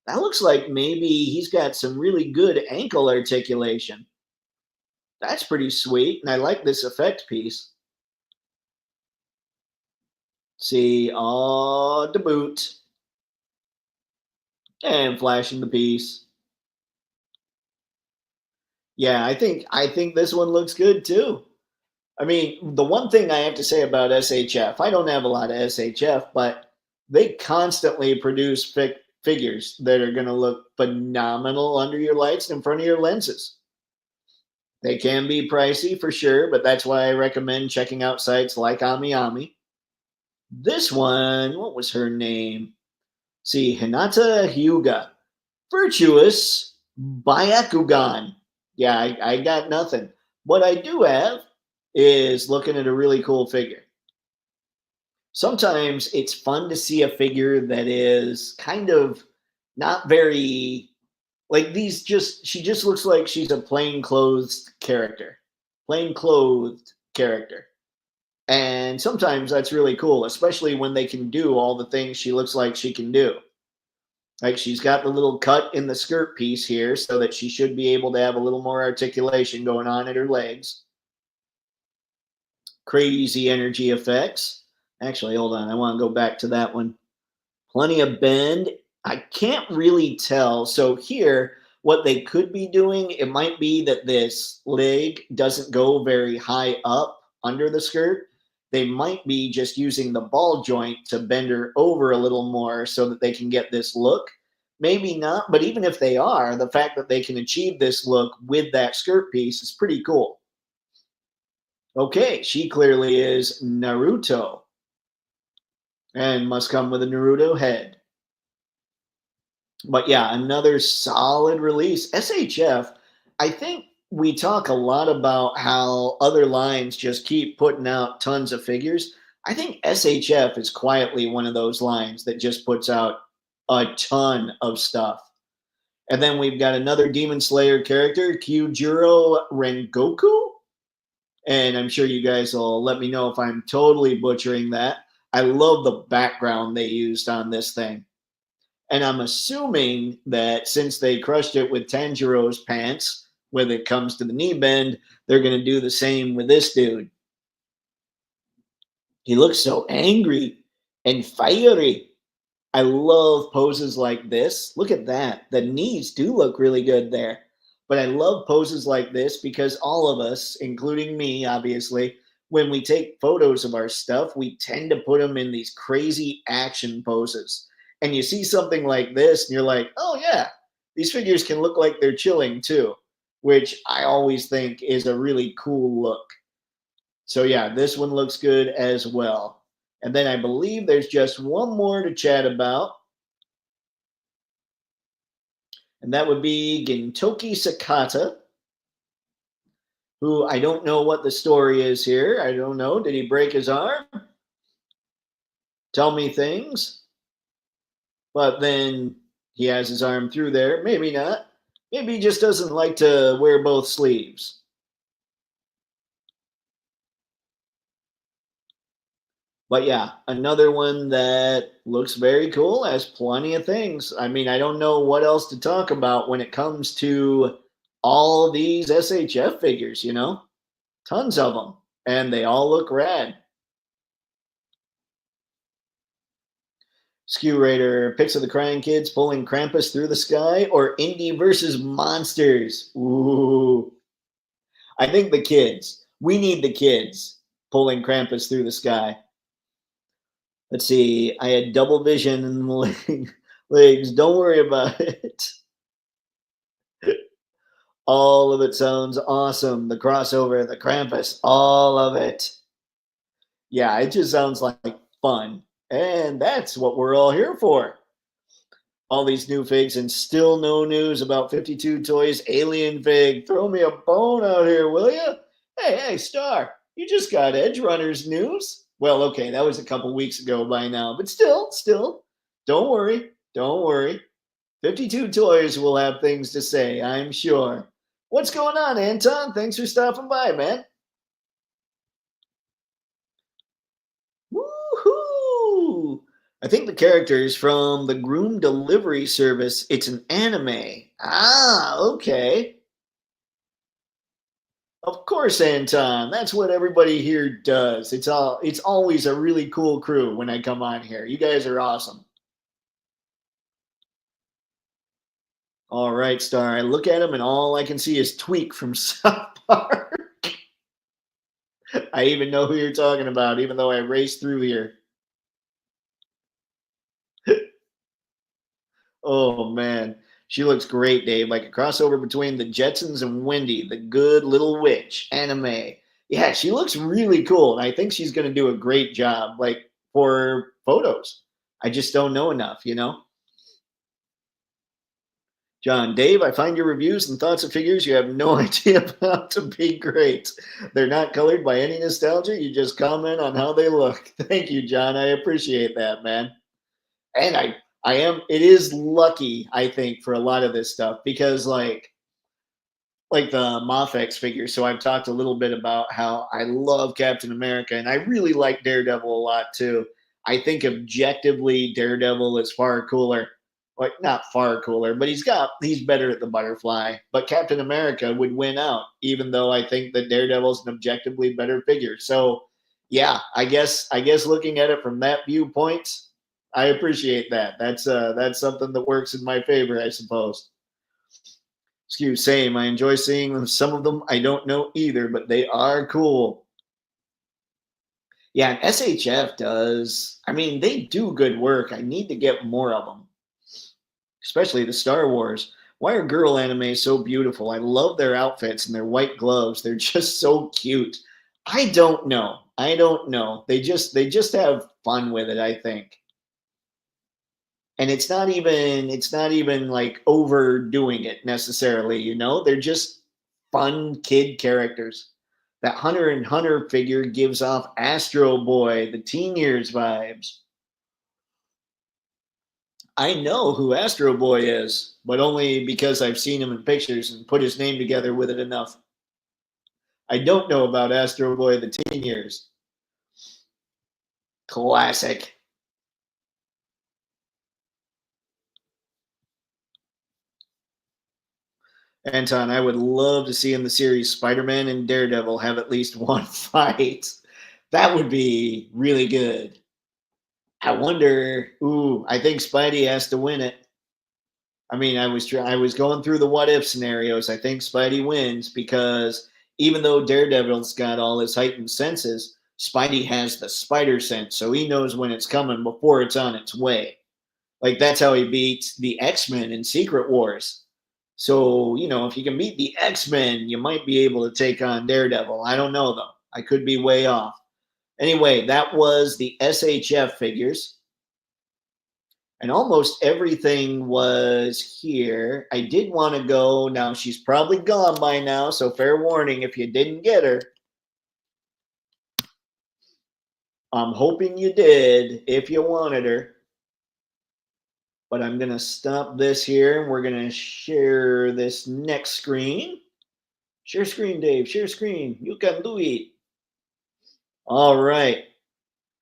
That looks like maybe he's got some really good ankle articulation. That's pretty sweet, and I like this effect piece. See, oh, the boot. And flashing the piece. Yeah, I think this one looks good too. I mean, the one thing I have to say about SHF, I don't have a lot of SHF, but they constantly produce figures that are going to look phenomenal under your lights and in front of your lenses. They can be pricey for sure, but that's why I recommend checking out sites like AmiAmi. This one, what was her name? See, Hinata Hyuga. Virtuous Byakugan. Yeah, I got nothing. What I do have is looking at a really cool figure. Sometimes it's fun to see a figure that is kind of not very, like these just, she just looks like she's a plain clothed character. Plain clothed character. And sometimes that's really cool, especially when they can do all the things she looks like she can do. Like she's got the little cut in the skirt piece here so that she should be able to have a little more articulation going on at her legs. Crazy energy effects. Actually, hold on. I want to go back to that one. Plenty of bend. I can't really tell. So here, what they could be doing, it might be that this leg doesn't go very high up under the skirt. They might be just using the ball joint to bend her over a little more so that they can get this look. Maybe not, but even if they are, the fact that they can achieve this look with that skirt piece is pretty cool. Okay, she clearly is Naruto and must come with a Naruto head. But yeah, another solid release. SHF, I think we talk a lot about how other lines just keep putting out tons of figures. I think SHF is quietly one of those lines that just puts out a ton of stuff. And then we've got another Demon Slayer character, Kyujuro Rengoku. And I'm sure you guys will let me know if I'm totally butchering that. I love the background they used on this thing. And I'm assuming that since they crushed it with Tanjiro's pants when it comes to the knee bend, they're going to do the same with this dude. He looks so angry and fiery. I love poses like this. Look at that. The knees do look really good there. But I love poses like this because all of us, including me, obviously, when we take photos of our stuff, we tend to put them in these crazy action poses. And you see something like this, and you're like, oh, yeah, these figures can look like they're chilling too, which I always think is a really cool look. So, yeah, this one looks good as well. And then I believe there's just one more to chat about. And that would be Gintoki Sakata, who I don't know what the story is here. I don't know. Did he break his arm? Tell me things. But then he has his arm through there. Maybe not. Maybe he just doesn't like to wear both sleeves. But yeah, another one that looks very cool, has plenty of things. I mean, I don't know what else to talk about when it comes to all these SHF figures, you know? Tons of them. And they all look rad. Skew Raider, pics of the crying kids pulling Krampus through the sky, or Indy versus monsters. Ooh. I think the kids. We need the kids pulling Krampus through the sky. Let's see. I had double vision in the legs. Don't worry about it. All of it sounds awesome. The crossover, the Krampus, all of it. Yeah, it just sounds like fun. And that's what we're all here for. All these new figs and still no news about 52 Toys Alien Fig. Throw me a bone out here, will you? Hey, Star, you just got Edge Runners news. Well, okay, that was a couple weeks ago by now, but still, don't worry. 52 Toys will have things to say, I'm sure. What's going on, Anton? Thanks for stopping by, man. Woohoo! I think the character is from the Groom Delivery Service. It's an anime. Ah, okay. Of course, Anton. That's what everybody here does. It's always a really cool crew when I come on here. You guys are awesome. All right, Star. I look at him and all I can see is Tweak from South Park. I even know who you're talking about, even though I raced through here. Oh man, she looks great, Dave. Like a crossover between the Jetsons and Wendy, the good little witch anime. Yeah, she looks really cool, and I think she's going to do a great job, like for photos. I just don't know enough, you know. John, Dave, I find your reviews and thoughts of figures you have no idea about to be great. They're not colored by any nostalgia. You just comment on how they look. Thank you, John. I appreciate that, man. And I am, it is lucky, I think, for a lot of this stuff because like the Mafex figure. So I've talked a little bit about how I love Captain America and I really like Daredevil a lot too. I think objectively Daredevil is far cooler. Like not far cooler, but he's better at the butterfly. But Captain America would win out, even though I think that Daredevil's an objectively better figure. So Yeah, I guess looking at it from that viewpoint, I appreciate that. That's something that works in my favor, I suppose. Excuse, same. I enjoy seeing them. Some of them I don't know either, but they are cool. Yeah, and SHF does. I mean, they do good work. I need to get more of them, especially the Star Wars. Why are girl anime so beautiful? I love their outfits and their white gloves. They're just so cute. I don't know. I don't know. They just have fun with it, I think. And it's not even like overdoing it necessarily, you know? They're just fun kid characters. That Hunter and Hunter figure gives off Astro Boy, the teen years vibes. I know who Astro Boy is, but only because I've seen him in pictures and put his name together with it enough. I don't know about Astro Boy, the teen years. Classic. Anton, I would love to see in the series Spider-Man and Daredevil have at least one fight. That would be really good. I wonder. Ooh, I think Spidey has to win it. I mean, I was going through the what if scenarios. I think Spidey wins because even though Daredevil's got all his heightened senses, Spidey has the spider sense, so he knows when it's coming before it's on its way. Like that's how he beats the X-Men in Secret Wars. So, if you can beat the X-Men, you might be able to take on Daredevil. I don't know though. I could be way off. Anyway, that was the SHF figures. And almost everything was here. I did want to go. Now, she's probably gone by now, so fair warning if you didn't get her. I'm hoping you did if you wanted her. But I'm going to stop this here, and we're going to share this next screen. Share screen, Dave. Share screen. You can do it. All right.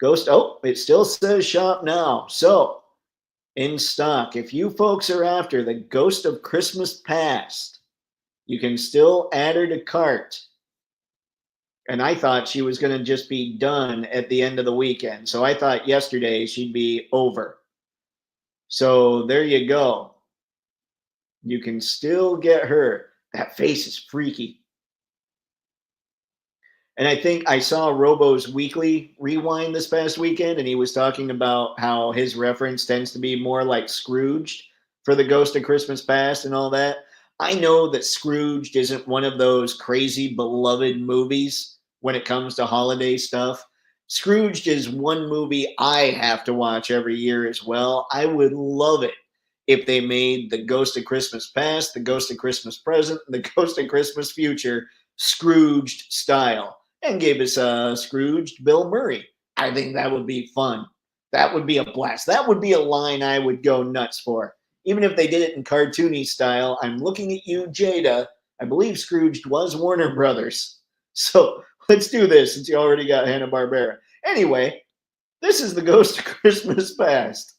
Ghost. Oh, it still says shop now. So, in stock, if you folks are after the Ghost of Christmas Past, you can still add her to cart. And I thought she was going to just be done at the end of the weekend. So I thought yesterday she'd be over. So there you go. You can still get her. That face is freaky. And I think I saw Robo's weekly rewind this past weekend, and he was talking about how his reference tends to be more like Scrooged for the Ghost of Christmas Past and all that. I know that Scrooged isn't one of those crazy beloved movies when it comes to holiday stuff. Scrooged is one movie I have to watch every year as well. I would love it if they made the Ghost of Christmas Past, the Ghost of Christmas Present, and the Ghost of Christmas Future Scrooged style and gave us a Scrooged Bill Murray. I think that would be fun. That would be a blast. That would be a line I would go nuts for. Even if they did it in cartoony style, I'm looking at you, Jada. I believe Scrooged was Warner Brothers. So let's do this since you already got Hanna-Barbera. Anyway, this is the Ghost of Christmas Past.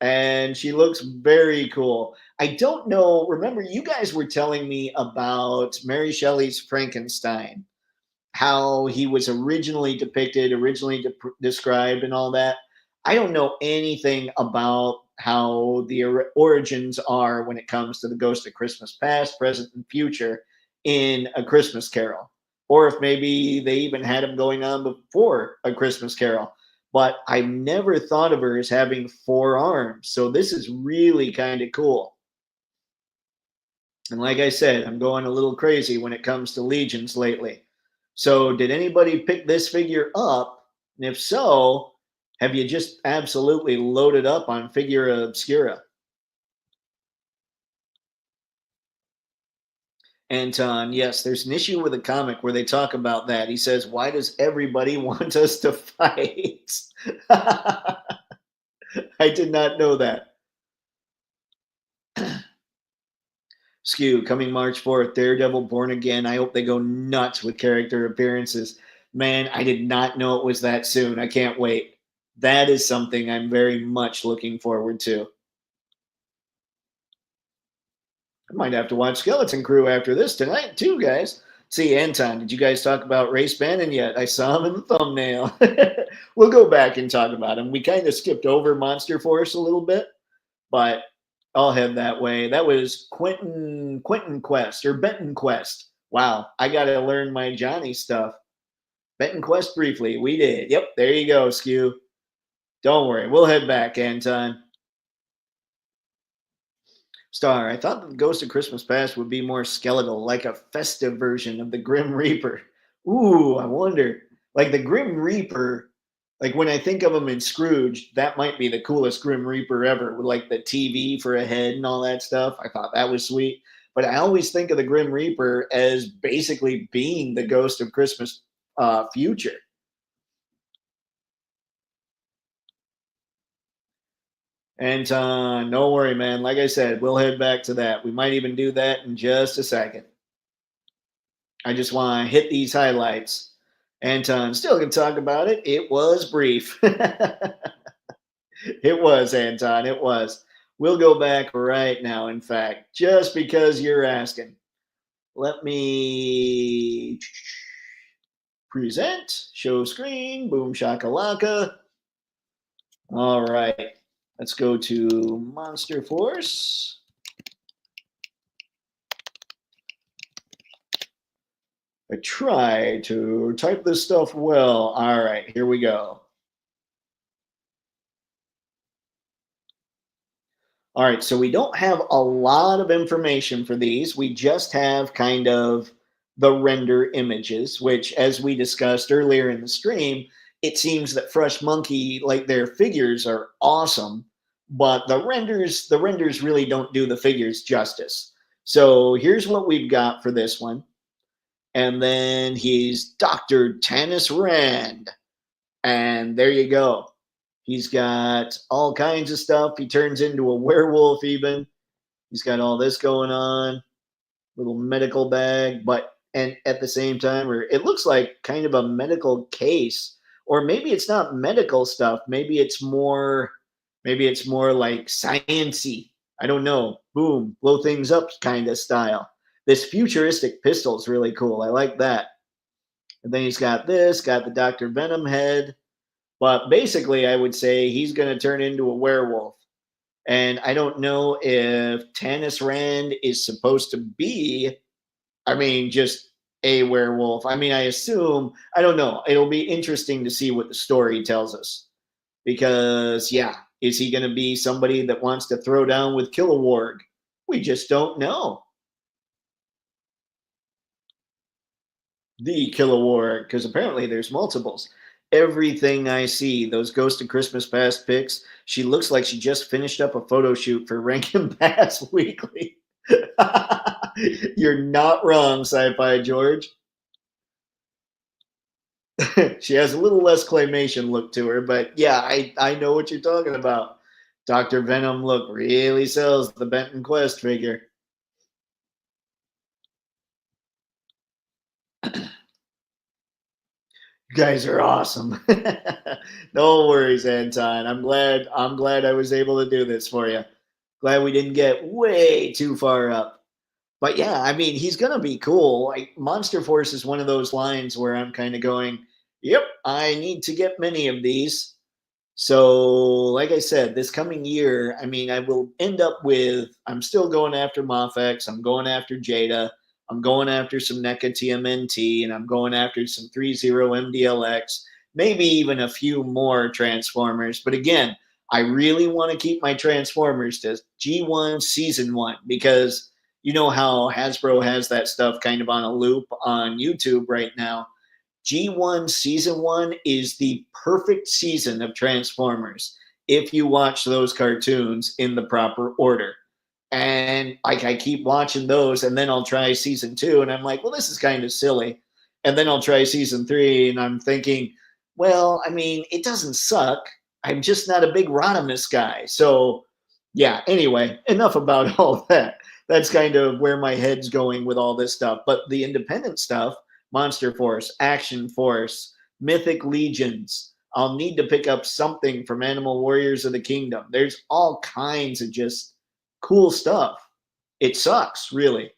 And she looks very cool. I don't know. Remember, you guys were telling me about Mary Shelley's Frankenstein, how he was originally depicted, originally described, and all that. I don't know anything about how the origins are when it comes to the Ghost of Christmas Past, Present, and Future in A Christmas Carol, or if maybe they even had him going on before A Christmas Carol. But I never thought of her as having four arms, so this is really kind of cool. And like I said, I'm going a little crazy when it comes to legions lately. So, did anybody pick this figure up? And if so, have you just absolutely loaded up on Figura Obscura? Anton, yes, there's an issue with a comic where they talk about that. He says, "Why does everybody want us to fight?" I did not know that. Skew, coming March 4th, Daredevil Born Again. I hope they go nuts with character appearances. Man, I did not know it was that soon. I can't wait. That is something I'm very much looking forward to. I might have to watch Skeleton Crew after this tonight, too, guys. See, Anton, did you guys talk about Race Bannon yet? I saw him in the thumbnail. We'll go back and talk about him. We kind of skipped over Monster Force a little bit, but I'll head that way. That was Quentin Quest or Benton Quest. Wow, I got to learn my Johnny stuff. Benton Quest briefly. We did. Yep, there you go, Skew. Don't worry. We'll head back, Anton. Star, I thought the Ghost of Christmas Past would be more skeletal, like a festive version of the Grim Reaper. Ooh, I wonder. Like the Grim Reaper, like when I think of him in Scrooge, that might be the coolest Grim Reaper ever, with like the TV for a head and all that stuff. I thought that was sweet. But I always think of the Grim Reaper as basically being the Ghost of Christmas future. And don't worry, man. Like I said, we'll head back to that. We might even do that in just a second. I just want to hit these highlights. Anton still can talk about it. It was brief. It was, Anton. It was. We'll go back right now, in fact, just because you're asking. Let me present, show screen, boom shakalaka. All right. Let's go to Monster Force. I try to type this stuff well. All right, here we go. All right, so we don't have a lot of information for these. We just have kind of the render images, which, as we discussed earlier in the stream, it seems that Fresh Monkey, like their figures are awesome, but the renders really don't do the figures justice. So here's what we've got for this one. And then he's Dr. Tanis Rand. And there you go. He's got all kinds of stuff. He turns into a werewolf, even. He's got all this going on, little medical bag, but and at the same time, or it looks like kind of a medical case, or maybe it's not medical stuff. Maybe it's more like sciency. I don't know. Boom, blow things up kind of style. This futuristic pistol is really cool. I like that. And then he's got this, got the Dr. Venom head. But basically, I would say he's going to turn into a werewolf. And I don't know if Tanis Rand is supposed to be, just a werewolf. I assume, I don't know. It'll be interesting to see what the story tells us. Because, yeah, is he going to be somebody that wants to throw down with Kilowog? We just don't know. The Kilowog, because apparently there's multiples. Everything I see, those Ghost of Christmas Past pics, she looks like she just finished up a photo shoot for Rankin Bass Weekly. You're not wrong, Sci-Fi George. She has a little less claymation look to her, but yeah, I know what you're talking about. Dr. Venom look really sells the Benton Quest figure. You guys are awesome. No worries, Anton. I'm glad I was able to do this for you. Glad we didn't get way too far up. But yeah, he's gonna be cool. Like Monster Force is one of those lines where I'm kind of going, yep, I need to get many of these. So, like I said, this coming year, I will end up with, I'm still going after Mofex, I'm going after Jada, I'm going after some NECA TMNT, and I'm going after some 3.0 MDLX, maybe even a few more Transformers. But again, I really want to keep my Transformers to G1 Season 1 because you know how Hasbro has that stuff kind of on a loop on YouTube right now. G1 Season 1 is the perfect season of Transformers if you watch those cartoons in the proper order. And like I keep watching those, and then I'll try Season 2, and I'm like, well, this is kind of silly. And then I'll try Season 3, and I'm thinking, well, it doesn't suck. I'm just not a big Rodimus guy. So, yeah, anyway, enough about all that. That's kind of where my head's going with all this stuff. But the independent stuff, Monster Force, Action Force, Mythic Legions. I'll need to pick up something from Animal Warriors of the Kingdom. There's all kinds of just cool stuff. It sucks, really,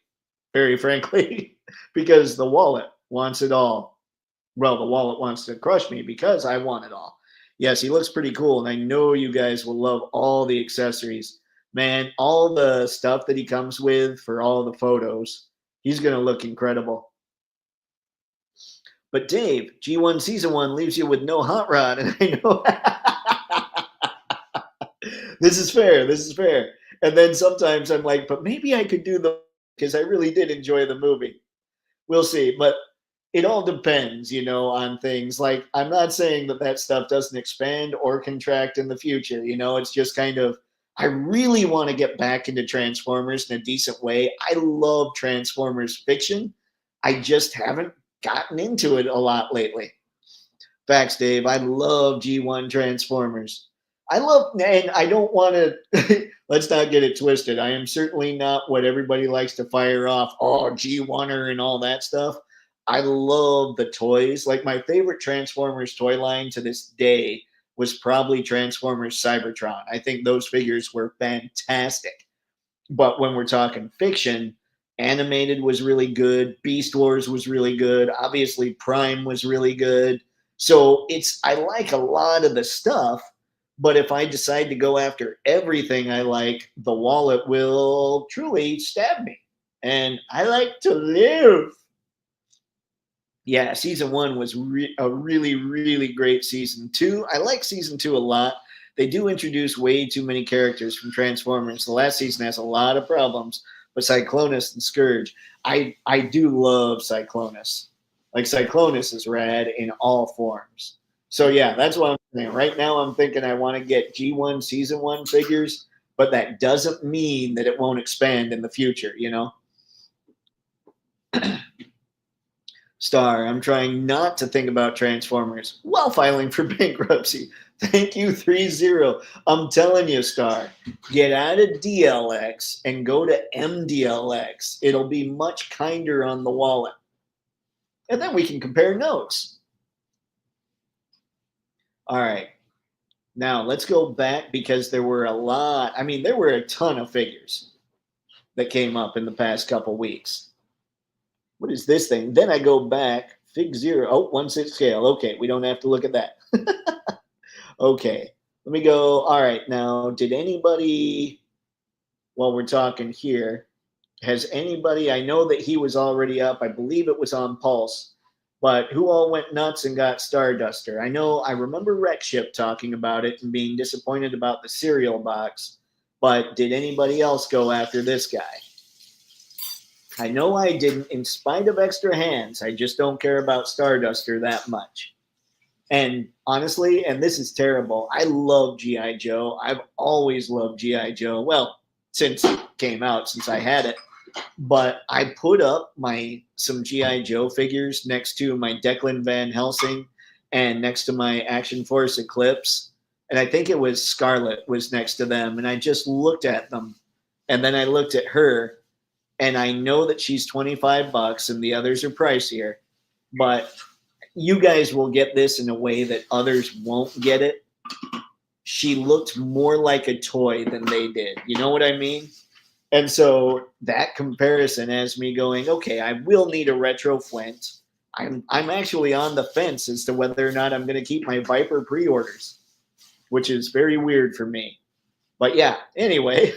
very frankly. because the wallet wants it all. Well, the wallet wants to crush me because I want it all. Yes, he looks pretty cool, and I know you guys will love all the accessories. Man, all the stuff that he comes with for all the photos, he's going to look incredible. But Dave, G1 Season 1 leaves you with no hot rod, and I know this is fair. This is fair. And then sometimes I'm like, but maybe I could do the because I really did enjoy the movie. We'll see. But it all depends, on things. Like, I'm not saying that stuff doesn't expand or contract in the future. It's just kind of, I really want to get back into Transformers in a decent way. I love Transformers fiction. I just haven't gotten into it a lot lately. Facts, Dave. I love G1 Transformers. And I don't want to, let's not get it twisted. I am certainly not what everybody likes to fire off, G1er and all that stuff. I love the toys. Like, my favorite Transformers toy line to this day was probably Transformers Cybertron. I think those figures were fantastic. But when we're talking fiction, animated was really good. Beast Wars was really good. Obviously, Prime was really good. So I like a lot of the stuff. But if I decide to go after everything I like, the wallet will truly stab me. And I like to live. Yeah, season 1 was a really, really great season. 2, I like season 2 a lot. They do introduce way too many characters from Transformers. The last season has a lot of problems, but Cyclonus and Scourge, I do love Cyclonus. Like, Cyclonus is rad in all forms. So yeah, that's what I'm saying. Right now I'm thinking I want to get G1 Season 1 figures, but that doesn't mean that it won't expand in the future, Star, I'm trying not to think about Transformers while filing for bankruptcy. Thank you, 3-0. I'm telling you, Star, get out of DLX and go to MDLX. It'll be much kinder on the wallet. And then we can compare notes. All right. Now, let's go back because there were there were a ton of figures that came up in the past couple weeks. What is this thing? Then I go back, Fig 0. Oh, 1/6 scale. Okay, we don't have to look at that. Okay, let me go. All right, now, did anybody, while we're talking here, has anybody, I know that he was already up. I believe it was on Pulse. But who all went nuts and got Starduster? I remember Wreckship talking about it and being disappointed about the cereal box. But did anybody else go after this guy? I know I didn't, in spite of extra hands. I just don't care about Starduster that much. And honestly, and this is terrible, I love G.I. Joe. I've always loved G.I. Joe. Well, since it came out, since I had it. But I put up some G.I. Joe figures next to my Declan Van Helsing and next to my Action Force Eclipse. And I think it was Scarlet was next to them. And I just looked at them. And then I looked at her. And I know that she's $25 and the others are pricier. But you guys will get this in a way that others won't get it. She looked more like a toy than they did. You know what I mean? And so that comparison has me going, okay, I will need a retro Flint. I'm actually on the fence as to whether or not I'm going to keep my Viper pre-orders, which is very weird for me. But yeah, anyway,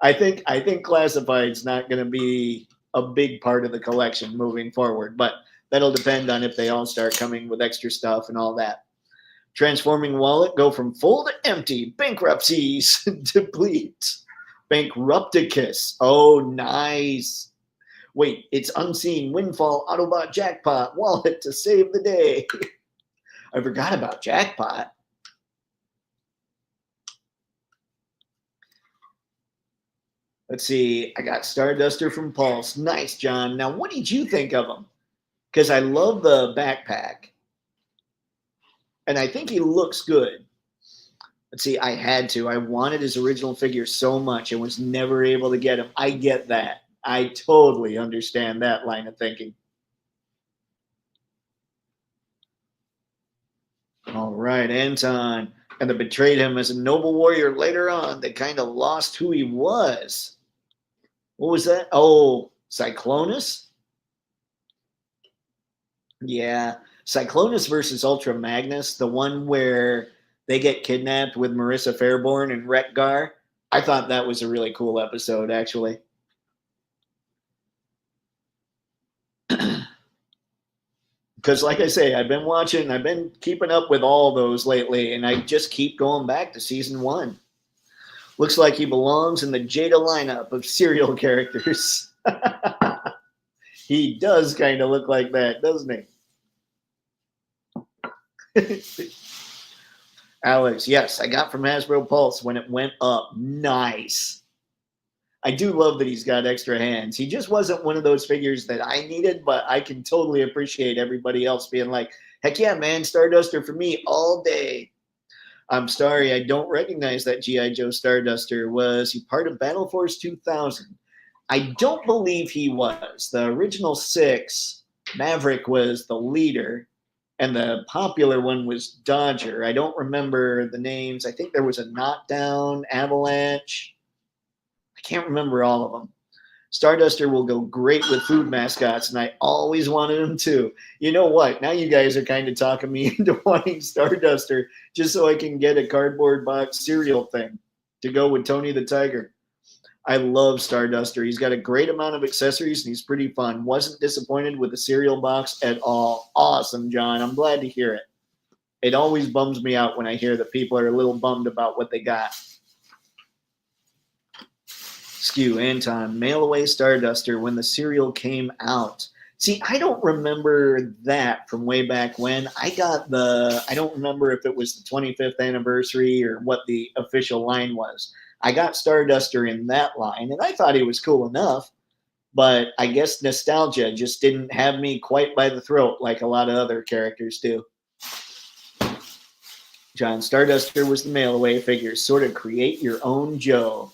I think Classified's not going to be a big part of the collection moving forward, but that'll depend on if they all start coming with extra stuff and all that. Transforming wallet, go from full to empty. Bankruptcies, deplete. Bankrupticus. Oh, nice. Wait, it's Unseen Windfall Autobot Jackpot wallet to save the day. I forgot about Jackpot. Let's see. I got Starduster from Pulse. Nice, John. Now, what did you think of him? Because I love the backpack. And I think he looks good. Let's see. I had to. I wanted his original figure so much and was never able to get him. I get that. I totally understand that line of thinking. All right, Anton. And they betrayed him as a noble warrior later on. They kind of lost who he was. What was that? Oh, Cyclonus? Yeah. Cyclonus versus Ultra Magnus, the one where they get kidnapped with Marissa Fairborn and Wreck-Gar. I thought that was a really cool episode, actually. Because, like I say, I've been keeping up with all those lately, and I just keep going back to season one. Looks like he belongs in the Jada lineup of serial characters. He does kind of look like that, doesn't he? Alex, yes, I got from Hasbro Pulse when it went up. Nice. I do love that he's got extra hands. He just wasn't one of those figures that I needed, but I can totally appreciate everybody else being like, heck yeah, man, Starduster for me all day. I'm sorry, I don't recognize that G.I. Joe Starduster. Was he part of Battle Force 2000? I don't believe he was. The original six, Maverick was the leader, and the popular one was Dodger. I don't remember the names. I think there was a Knockdown, Avalanche. I can't remember all of them. Starduster will go great with food mascots, and I always wanted him to. You know what? Now you guys are kind of talking me into wanting Starduster just so I can get a cardboard box cereal thing to go with Tony the Tiger. I love Starduster. He's got a great amount of accessories, and he's pretty fun. Wasn't disappointed with the cereal box at all. Awesome, John. I'm glad to hear it. It always bums me out when I hear that people are a little bummed about what they got. Skew, Anton, mail away Starduster when the cereal came out. See, I don't remember that from way back when. I don't remember if it was the 25th anniversary or what the official line was. I got Starduster in that line, and I thought he was cool enough, but I guess nostalgia just didn't have me quite by the throat like a lot of other characters do. John, Starduster was the mail away figure, sort of create your own Joe.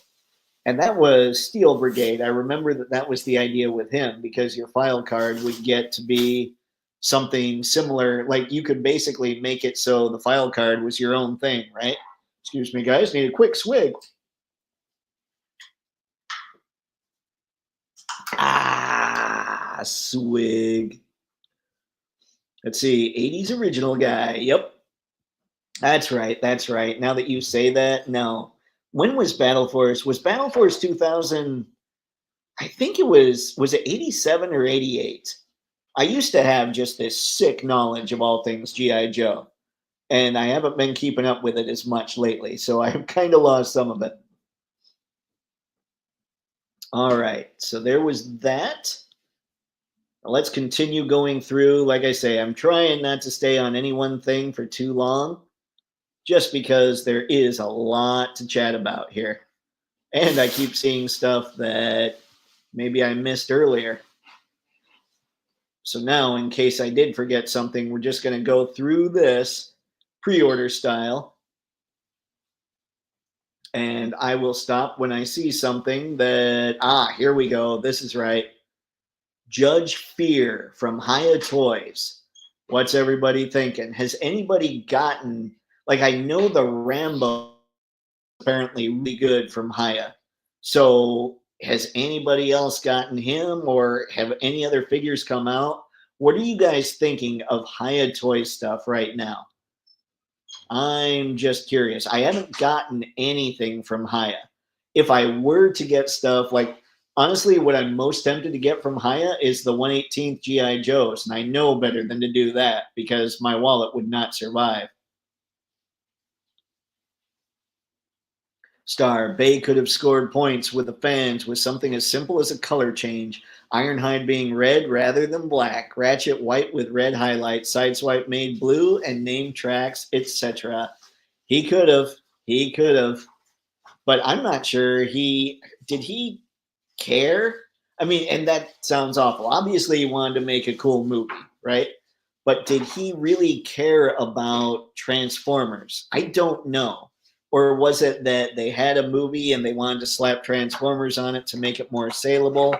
And that was Steel Brigade. I remember that was the idea with him because your file card would get to be something similar. Like you could basically make it so the file card was your own thing, right? Excuse me, guys. Need a quick swig. Ah, swig. Let's see. 80s original guy. Yep. That's right. That's right. Now that you say that, no. When was Battle Force? Was Battle Force 2000? I think was it 87 or 88? I used to have just this sick knowledge of all things G.I. Joe, and I haven't been keeping up with it as much lately, so I've kind of lost some of it. All right, so there was that. Let's continue going through. Like I say, I'm trying not to stay on any one thing for too long, just because there is a lot to chat about here. And I keep seeing stuff that maybe I missed earlier. So now, in case I did forget something, we're just going to go through this pre-order style. And I will stop when I see something that, here we go. This is right. Judge Fear from Hiya Toys. What's everybody thinking? Has anybody gotten, like, I know the Rambo apparently really good from Hiya. So has anybody else gotten him or have any other figures come out? What are you guys thinking of Hiya Toy stuff right now? I'm just curious. I haven't gotten anything from Hiya. If I were to get stuff, like, honestly, what I'm most tempted to get from Hiya is the 1/18th G.I. Joes. And I know better than to do that because my wallet would not survive. Star, Bay could have scored points with the fans with something as simple as a color change. Ironhide being red rather than black, Ratchet white with red highlights, Sideswipe made blue, and name tracks, etc. He could have. He could have. But I'm not sure did he care? I mean, and that sounds awful. Obviously, he wanted to make a cool movie, right? But did he really care about Transformers? I don't know. Or was it that they had a movie and they wanted to slap Transformers on it to make it more saleable?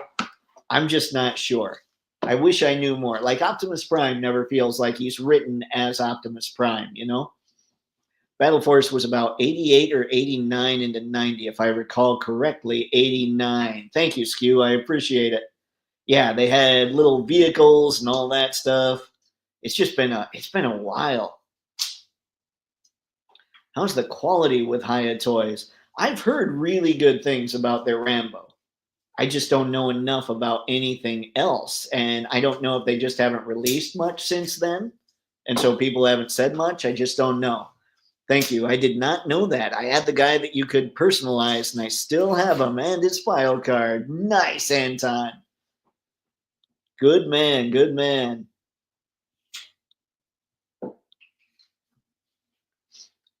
I'm just not sure. I wish I knew more. Like Optimus Prime never feels like he's written as Optimus Prime, you know? Battle Force was about 88 or 89 into 90, if I recall correctly. 89. Thank you, Skew. I appreciate it. Yeah, they had little vehicles and all that stuff. it's been a while. How's the quality with Hiya toys? I've heard really good things about their Rambo. I just don't know enough about anything else. And I don't know if they just haven't released much since then. And so people haven't said much. I just don't know. Thank you. I did not know that. I had the guy that you could personalize, and I still have him and his file card. Nice, Anton. Good man. Good man.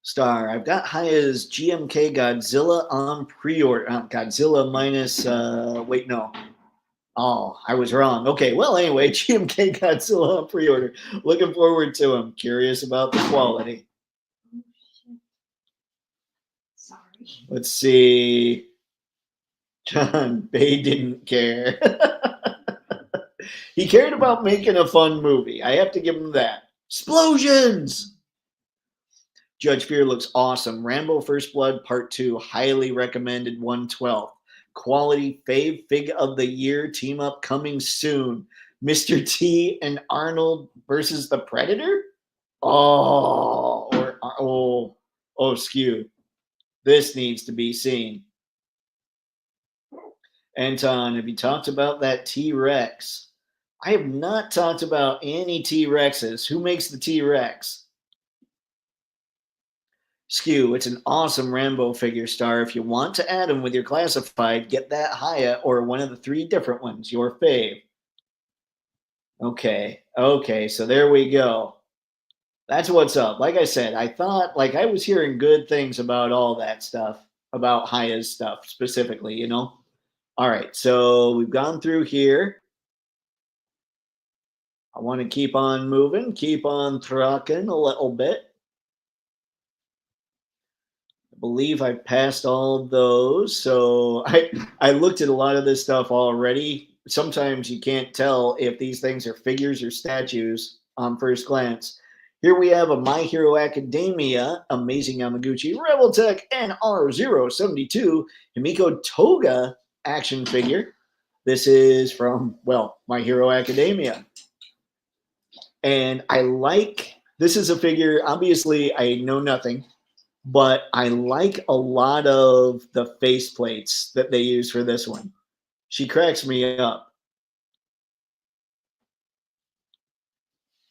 Star, I've got Haya's GMK Godzilla on pre-order. Godzilla minus, wait, no. Oh, I was wrong. Okay, well, anyway, GMK Godzilla on pre-order. Looking forward to him. Curious about the quality. Sorry. Let's see. John Bay didn't care. He cared about making a fun movie. I have to give him that. Explosions! Judge Fear looks awesome. Rambo First Blood Part 2, highly recommended 112. Quality fave fig of the year team up coming soon. Mr. T and Arnold versus the Predator? Skew. This needs to be seen. Anton, have you talked about that T-Rex? I have not talked about any T-Rexes. Who makes the T-Rex? Skew, it's an awesome Rambo figure, Star. If you want to add him with your classified, get that Hiya or one of the 3 different ones, your fave. Okay, so there we go. That's what's up. Like I said, I thought, like, I was hearing good things about all that stuff, about Hiya's stuff specifically, you know? All right, so we've gone through here. I want to keep on moving, keep on trucking a little bit. I believe I passed all of those. So I looked at a lot of this stuff already. Sometimes you can't tell if these things are figures or statues on first glance. Here we have a My Hero Academia, Amazing Yamaguchi, Rebel Tech, and R072 Himiko Toga action figure. This is from, well, My Hero Academia. And this is a figure, obviously I know nothing, but I like a lot of the face plates that they use for this one. She cracks me up.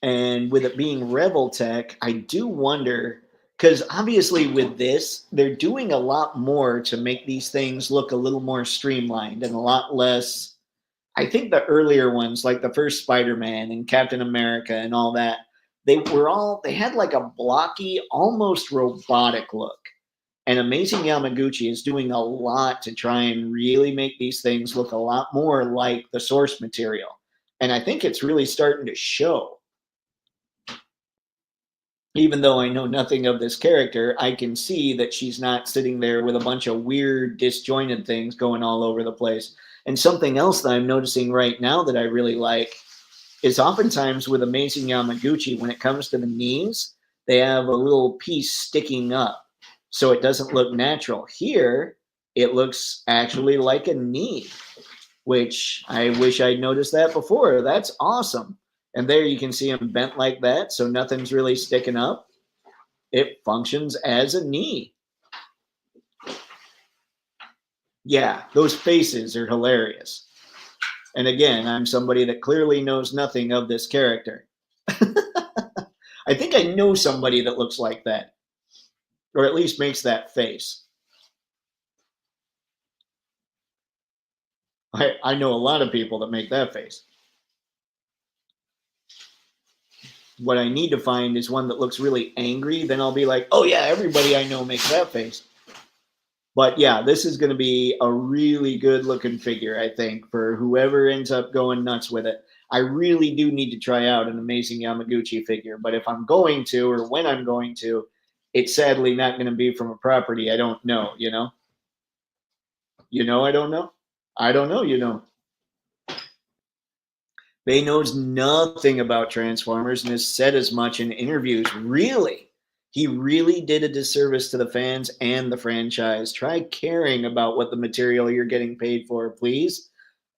And with it being Rebel Tech, I do wonder, because obviously with this, they're doing a lot more to make these things look a little more streamlined and a lot less. I think the earlier ones, like the first Spider-Man and Captain America and all that, they had like a blocky, almost robotic look. And Amazing Yamaguchi is doing a lot to try and really make these things look a lot more like the source material. And I think it's really starting to show. Even though I know nothing of this character, I can see that she's not sitting there with a bunch of weird, disjointed things going all over the place. And something else that I'm noticing right now that I really like is oftentimes with Amazing Yamaguchi, when it comes to the knees, they have a little piece sticking up, so it doesn't look natural. Here, it looks actually like a knee, which I wish I'd noticed that before. That's awesome. And there you can see them bent like that, so nothing's really sticking up. It functions as a knee. Yeah, those faces are hilarious. And again, I'm somebody that clearly knows nothing of this character. I think I know somebody that looks like that, or at least makes that face. I know a lot of people that make that face. What I need to find is one that looks really angry. Then I'll be like, oh yeah, everybody I know makes that face. But yeah, this is going to be a really good looking figure, I think, for whoever ends up going nuts with it. I really do need to try out an Amazing Yamaguchi figure. But if I'm going to, or when I'm going to, it's sadly not going to be from a property I don't know, you know? You know I don't know? I don't know, you know. Bay knows nothing about Transformers and has said as much in interviews. Really? He really did a disservice to the fans and the franchise. Try caring about what the material you're getting paid for, please.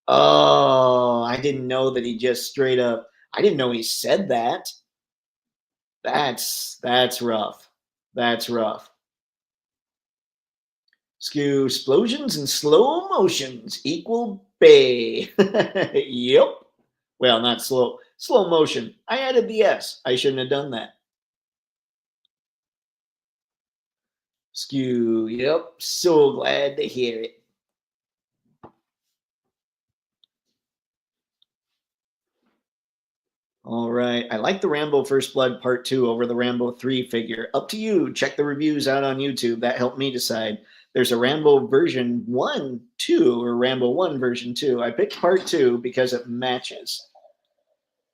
Oh, I didn't know that he just straight up, I didn't know he said that. That's rough. That's rough. Skew explosions and slow motions equal bay. Yep. Well, not slow motion. I added the S. I shouldn't have done that. Skew. Yep. So glad to hear it. All right. I like the Rambo First Blood Part 2 over the Rambo 3 figure. Up to you. Check the reviews out on YouTube. That helped me decide. There's a Rambo version 1, 2, or Rambo 1 version 2. I picked Part 2 because it matches.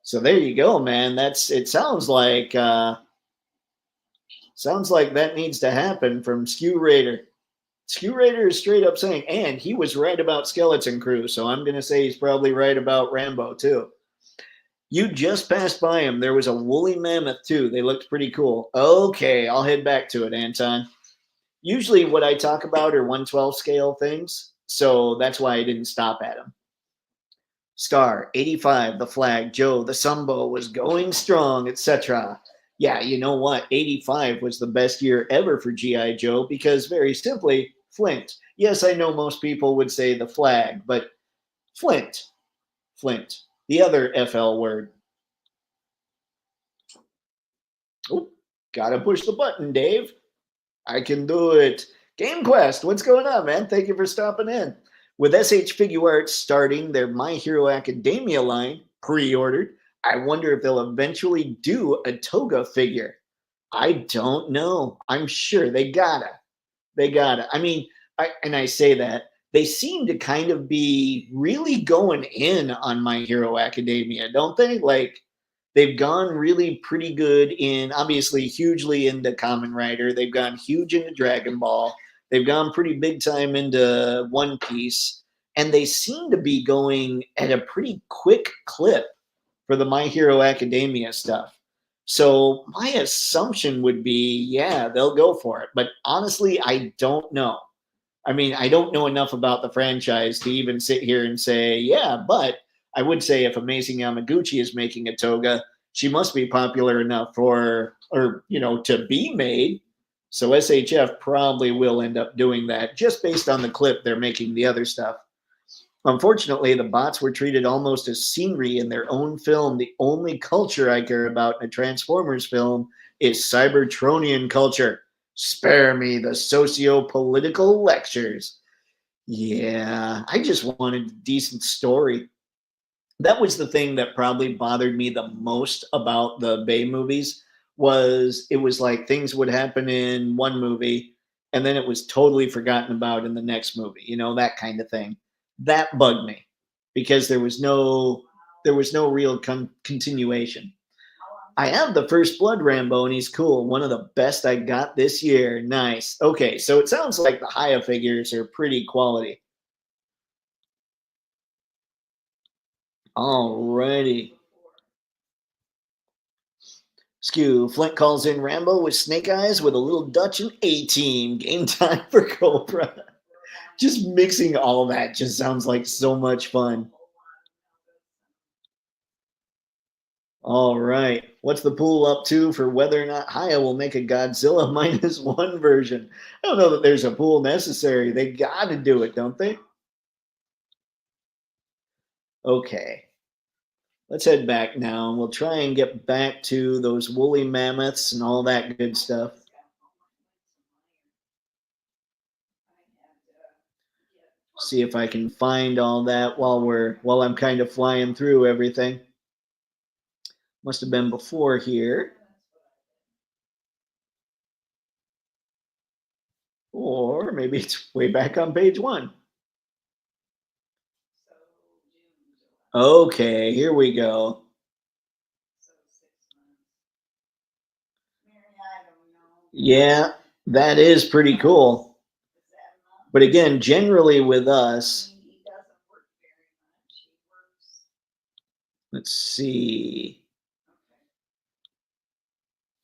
So there you go, man. It sounds like that needs to happen from Skew Raider. Skew Raider is straight up saying, and he was right about Skeleton Crew, so I'm gonna say he's probably right about Rambo too. You just passed by him. There was a woolly mammoth too. They looked pretty cool. Okay, I'll head back to it, Anton. Usually what I talk about are 112 scale things, so that's why I didn't stop at them. Star 85, the flag, Joe, the Sumbo was going strong, etc. Yeah, you know what? 85 was the best year ever for G.I. Joe because, very simply, Flint. Yes, I know most people would say the flag, but Flint. Flint. The other FL word. Oh, gotta push the button, Dave. I can do it. Game Quest, what's going on, man? Thank you for stopping in. With SHFiguarts starting their My Hero Academia line, pre-ordered, I wonder if they'll eventually do a Toga figure. I don't know. I'm sure they gotta. They gotta. I mean, I say that they seem to kind of be really going in on My Hero Academia, don't they? Like they've gone really pretty good in obviously hugely into Kamen Rider. They've gone huge into Dragon Ball. They've gone pretty big time into One Piece, and they seem to be going at a pretty quick clip for the My Hero Academia stuff. So my assumption would be, yeah, they'll go for it. But honestly, I don't know. I mean, I don't know enough about the franchise to even sit here and say, yeah, but I would say if Amazing Yamaguchi is making a toga, she must be popular enough to be made. So SHF probably will end up doing that just based on the clip they're making the other stuff. Unfortunately, the bots were treated almost as scenery in their own film. The only culture I care about in a Transformers film is Cybertronian culture. Spare me the socio-political lectures. Yeah, I just wanted a decent story. That was the thing that probably bothered me the most about the Bay movies was it was like things would happen in one movie and then it was totally forgotten about in the next movie, that kind of thing. That bugged me because there was no real continuation. I have the First Blood Rambo, and he's cool. One of the best I got this year. Nice. Okay, so it sounds like the Haya figures are pretty quality. Alrighty. Skew. Flint calls in Rambo with Snake Eyes with a little Dutch and A-Team. Game time for Cobra. Just mixing all that just sounds like so much fun. All right. What's the pool up to for whether or not Haya will make a Godzilla -1 version? I don't know that there's a pool necessary. They got to do it, don't they? Okay. Let's head back now and we'll try and get back to those woolly mammoths and all that good stuff. See if I can find all that while I'm kind of flying through everything. Must have been before here. Or maybe it's way back on page 1. Okay, here we go. Yeah, that is pretty cool. But again, generally with us, let's see.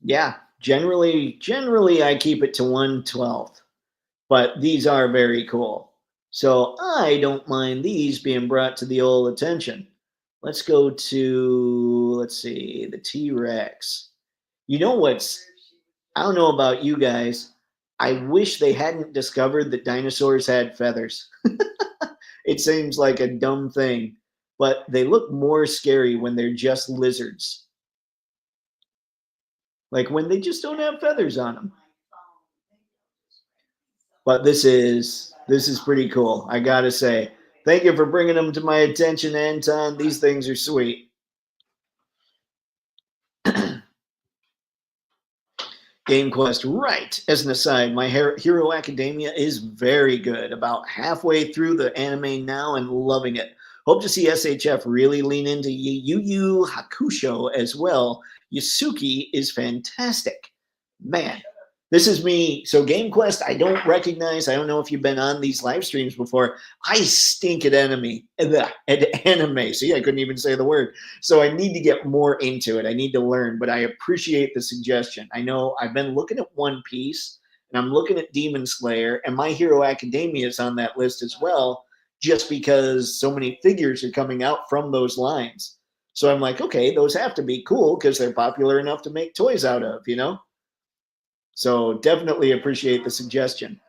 Yeah, generally I keep it to 1/12, but these are very cool. So I don't mind these being brought to the old attention. Let's go to, let's see, the T-Rex. You know what's, I don't know about you guys. I wish they hadn't discovered that dinosaurs had feathers. It seems like a dumb thing, but they look more scary when they're just lizards. Like when they just don't have feathers on them. But this is pretty cool. I gotta say, thank you for bringing them to my attention, Anton. These things are sweet. Game Quest, right. As an aside, my Hero Academia is very good. About halfway through the anime now and loving it. Hope to see SHF really lean into Yu Yu Hakusho as well. Yasuki is fantastic. Man, this is me. So Game Quest, I don't recognize. I don't know if you've been on these live streams before. I stink at anime. See, I couldn't even say the word. So I need to get more into it. I need to learn, but I appreciate the suggestion. I know I've been looking at One Piece and I'm looking at Demon Slayer, and My Hero Academia is on that list as well, just because so many figures are coming out from those lines. So I'm like, okay, those have to be cool because they're popular enough to make toys out of, you know? So definitely appreciate the suggestion.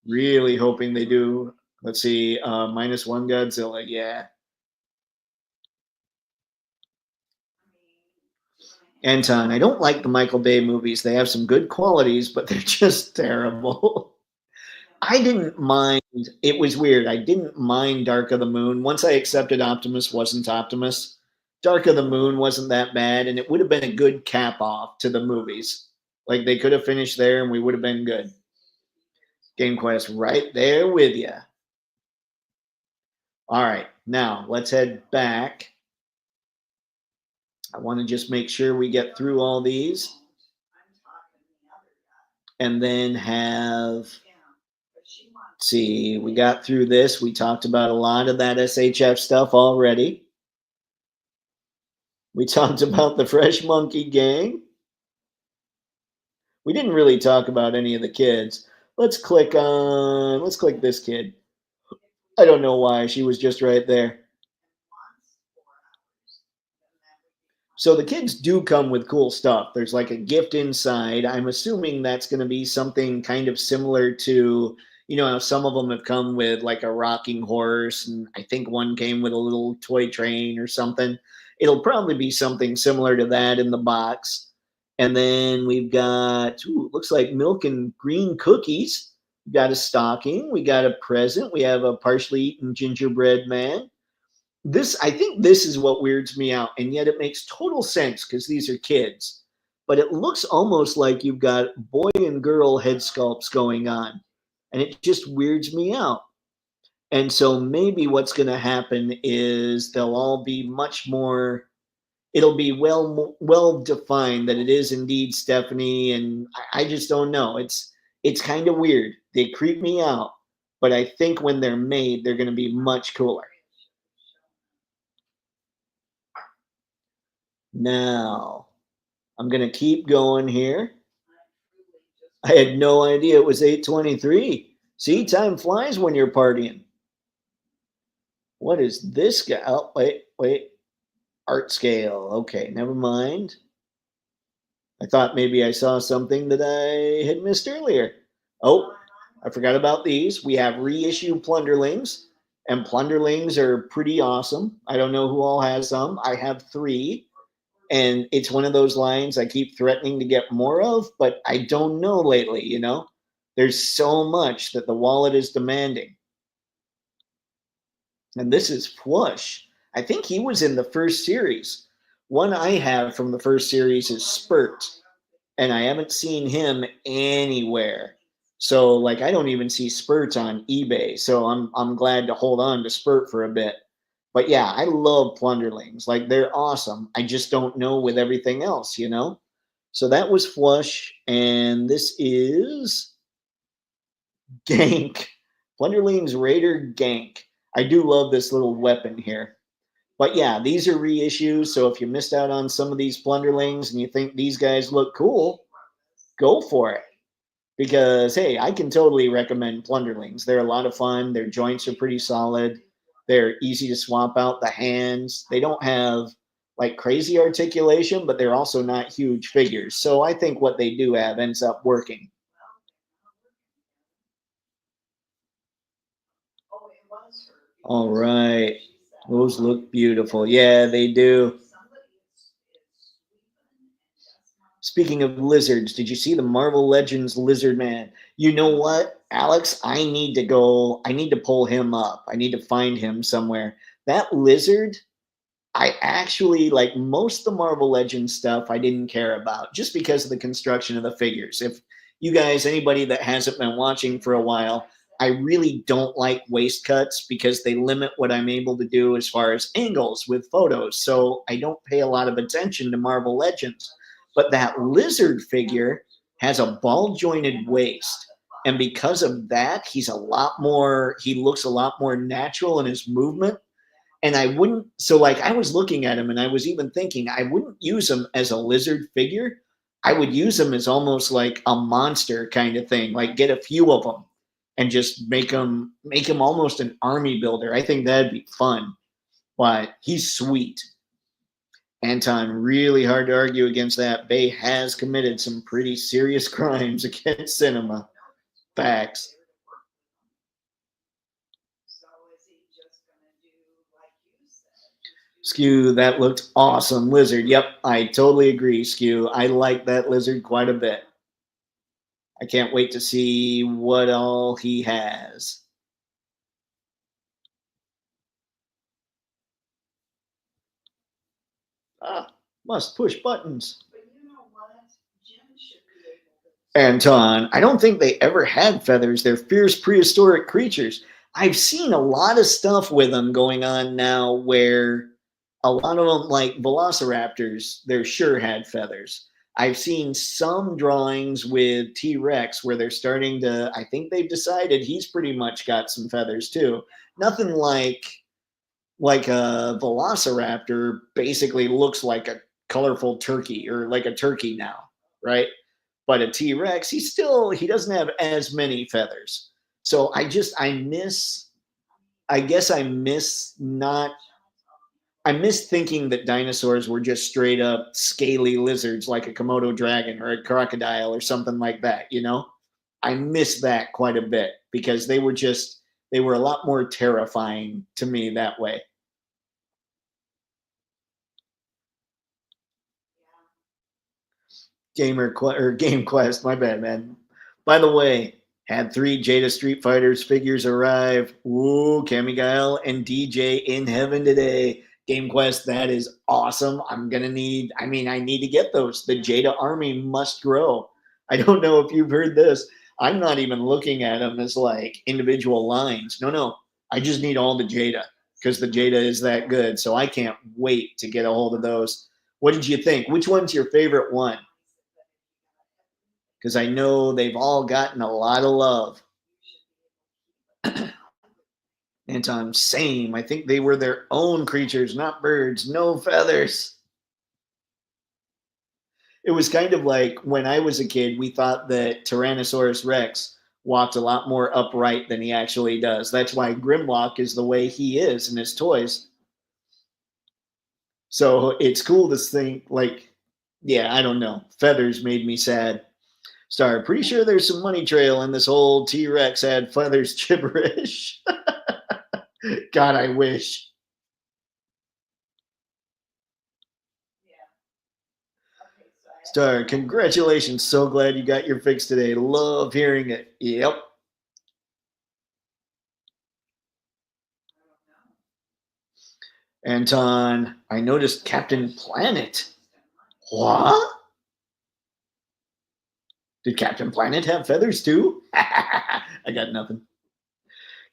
Really hoping they do. Let's see, -1 Godzilla. Yeah. Anton, I don't like the Michael Bay movies. They have some good qualities, but they're just terrible. I didn't mind. It was weird. I didn't mind Dark of the Moon. Once I accepted Optimus wasn't Optimus, Dark of the Moon wasn't that bad, and it would have been a good cap off to the movies. Like they could have finished there and we would have been good. Game Quest right there with you. All right, now let's head back. I want to just make sure we get through all these and then have, see, we got through this. We talked about a lot of that SHF stuff already. We talked about the Fresh Monkey Gang. We didn't really talk about any of the kids. Let's click this kid. I don't know why, she was just right there. So the kids do come with cool stuff. There's like a gift inside. I'm assuming that's going to be something kind of similar to, you know, how some of them have come with like a rocking horse, and I think one came with a little toy train or something. It'll probably be something similar to that in the box. And then we've got, ooh, looks like milk and green cookies. We got a stocking. We got a present. We have a partially eaten gingerbread man. This, I think this is what weirds me out, and yet it makes total sense because these are kids. But it looks almost like you've got boy and girl head sculpts going on, and it just weirds me out. And so maybe what's going to happen is they'll all be much more. It'll be well defined that it is indeed Stephanie, and I just don't know. It's kind of weird. They creep me out, but I think when they're made, they're going to be much cooler. Now, I'm going to keep going here. I had no idea it was 8:23. See, time flies when you're partying. What is this guy? Oh, wait. Art scale. Okay, never mind. I thought maybe I saw something that I had missed earlier. Oh, I forgot about these. We have reissue Plunderlings, and Plunderlings are pretty awesome. I don't know who all has them. I have 3. And it's one of those lines I keep threatening to get more of, but I don't know lately, you know? There's so much that the wallet is demanding. And this is Flush. I think he was in the first series. One I have from the first series is Spurt, and I haven't seen him anywhere. So like I don't even see Spurt on eBay. So I'm glad to hold on to Spurt for a bit. But yeah, I love Plunderlings. Like they're awesome. I just don't know with everything else, you know? So that was Flush, and this is Gank. Plunderlings Raider Gank. I do love this little weapon here. But yeah, these are reissues, so if you missed out on some of these Plunderlings and you think these guys look cool, go for it. Because, hey, I can totally recommend Plunderlings. They're a lot of fun. Their joints are pretty solid. They're easy to swap out the hands. They don't have like crazy articulation, but they're also not huge figures. So I think what they do have ends up working. All right. Those look beautiful. Yeah, they do. Speaking of lizards, did you see the Marvel Legends Lizard Man? You know what, Alex? I need to pull him up. I need to find him somewhere. That lizard, I actually like most of the Marvel Legends stuff I didn't care about just because of the construction of the figures. If you guys, anybody that hasn't been watching for a while, I really don't like waist cuts because they limit what I'm able to do as far as angles with photos. So I don't pay a lot of attention to Marvel Legends. But that lizard figure has a ball jointed waist. And because of that, he looks a lot more natural in his movement. And I wouldn't, so like I was looking at him and I was even thinking I wouldn't use him as a lizard figure. I would use him as almost like a monster kind of thing, like get a few of them and just make him almost an army builder. I think that'd be fun. But he's sweet. Anton, really hard to argue against that. Bay has committed some pretty serious crimes against cinema. Facts. Skew, that looked awesome. Lizard. Yep, I totally agree, Skew. I like that lizard quite a bit. I can't wait to see what all he has. Ah, must push buttons. Anton, I don't think they ever had feathers. They're fierce prehistoric creatures. I've seen a lot of stuff with them going on now where a lot of them, like velociraptors, they're sure had feathers. I've seen some drawings with T Rex where they're starting to, I think they've decided he's pretty much got some feathers too. Nothing like a velociraptor basically looks like a colorful turkey or like a turkey now, right? But a T-Rex, he doesn't have as many feathers. So I guess I miss thinking that dinosaurs were just straight up scaly lizards like a Komodo dragon or a crocodile or something like that, you know? I miss that quite a bit because they were a lot more terrifying to me that way. Game Quest. My bad, man. By the way, had 3 Jada Street Fighters figures arrive. Ooh, Guile and DJ in heaven today. Game Quest, that is awesome. I need to get those. The Jada army must grow. I don't know if you've heard this. I'm not even looking at them as like individual lines. No, no. I just need all the Jada because the Jada is that good. So I can't wait to get a hold of those. What did you think? Which one's your favorite one? Because I know they've all gotten a lot of love. Anton, same. I think they were their own creatures, not birds, no feathers. It was kind of like when I was a kid, we thought that Tyrannosaurus Rex walked a lot more upright than he actually does. That's why Grimlock is the way he is in his toys. So it's cool to think, like, yeah, I don't know. Feathers made me sad. Star, pretty sure there's some money trail in this whole T-Rex had feathers gibberish. God, I wish. Star, congratulations. So glad you got your fix today. Love hearing it. Yep. Anton, I noticed Captain Planet. What? Did Captain Planet have feathers too? I got nothing.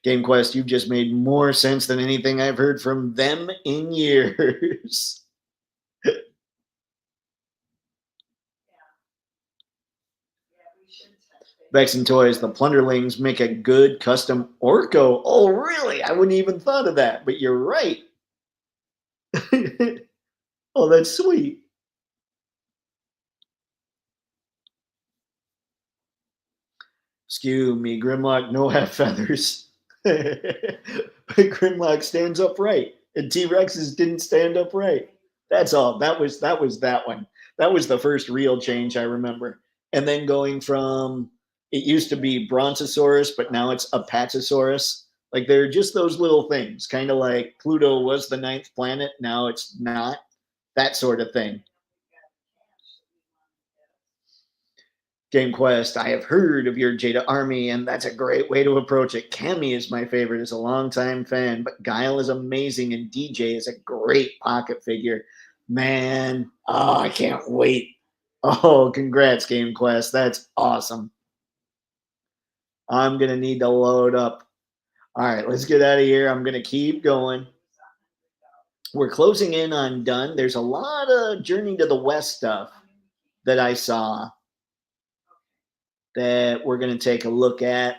Game Quest, you've just made more sense than anything I've heard from them in years. Vex and Toys, the Plunderlings make a good custom Orko. Oh, really? I wouldn't even thought of that, but you're right. Oh, that's sweet. Excuse me, Grimlock no have feathers. But Grimlock stands upright, and T Rexes didn't stand upright. That's all. That was that one. That was the first real change I remember. And then going from it used to be Brontosaurus, but now it's Apatosaurus. Like they're just those little things, kind of like Pluto was the ninth planet, now it's not. That sort of thing. Game Quest, I have heard of your Jada Army, and that's a great way to approach it. Cammy is my favorite as a longtime fan, but Guile is amazing, and DJ is a great pocket figure. Man, oh, I can't wait. Oh, congrats, Game Quest. That's awesome. I'm going to need to load up. All right, let's get out of here. I'm going to keep going. We're closing in on done. There's a lot of Journey to the West stuff that I saw that we're going to take a look at.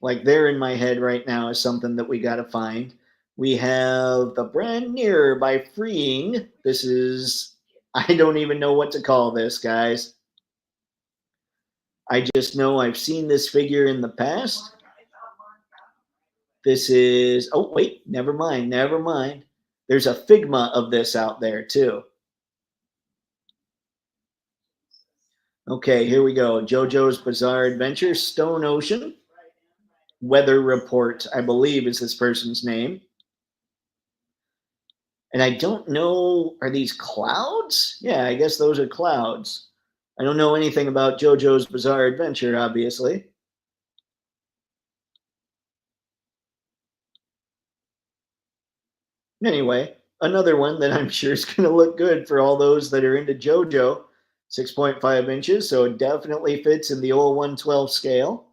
Like they're in my head right now is something that we got to find. We have the brand near by Freeing. This is, I don't even know what to call this, guys. I just know I've seen this figure in the past. This is, oh, wait, never mind, never mind. There's a Figma of this out there too. Okay, here we go. JoJo's Bizarre Adventure, Stone Ocean. Weather Report, I believe is this person's name. And I don't know, are these clouds? Yeah, I guess those are clouds. I don't know anything about JoJo's Bizarre Adventure, obviously. Anyway, another one that I'm sure is going to look good for all those that are into JoJo. 6.5 inches, so it definitely fits in the old 112 scale.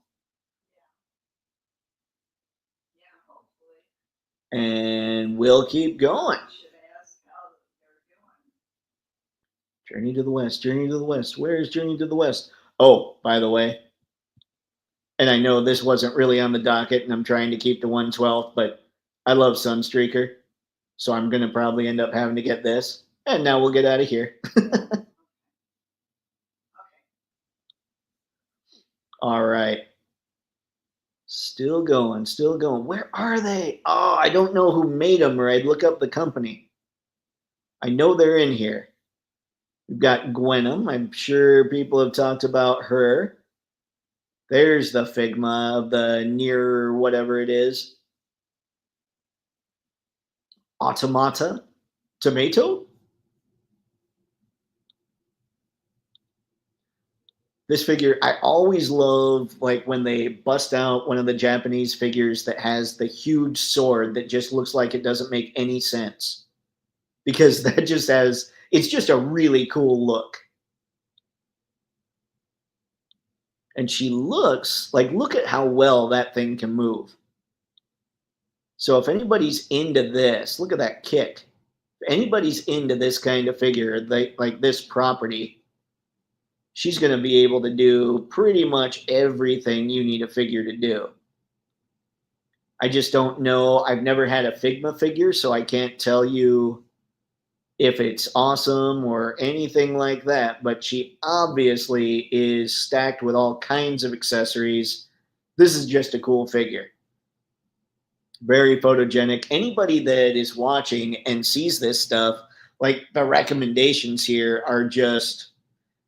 And we'll keep going. Journey to the West, Journey to the West. Where's Journey to the West? Oh, by the way, and I know this wasn't really on the docket, and I'm trying to keep the 112, but I love Sunstreaker, so I'm going to probably end up having to get this. And now we'll get out of here. All right. Still going, still going. Where are they? Oh, I don't know who made them, or I'd look up the company. I know they're in here. We've got Gwenum. I'm sure people have talked about her. There's the Figma of the near whatever it is. Automata? Tomato? This figure, I always love like when they bust out one of the Japanese figures that has the huge sword that just looks like it doesn't make any sense. Because that just has, it's just a really cool look. And she looks like, look at how well that thing can move. So if anybody's into this, look at that kick. If anybody's into this kind of figure, like this property, she's going to be able to do pretty much everything you need a figure to do. I just don't know. I've never had a Figma figure, so I can't tell you if it's awesome or anything like that, but she obviously is stacked with all kinds of accessories. This is just a cool figure. Very photogenic. Anybody that is watching and sees this stuff, like the recommendations here are just,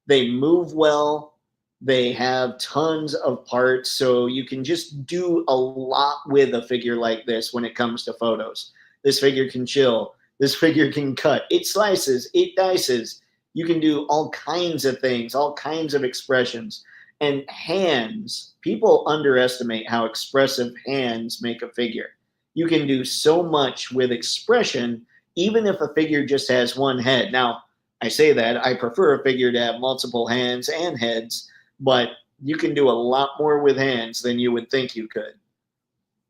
they move well. They have tons of parts, so you can just do a lot with a figure like this when it comes to photos. This figure can chill. This figure can cut. It slices. It dices. You can do all kinds of things, all kinds of expressions. And hands, people underestimate how expressive hands make a figure. You can do so much with expression, even if a figure just has one head. Now, I say that, I prefer a figure to have multiple hands and heads, but you can do a lot more with hands than you would think you could.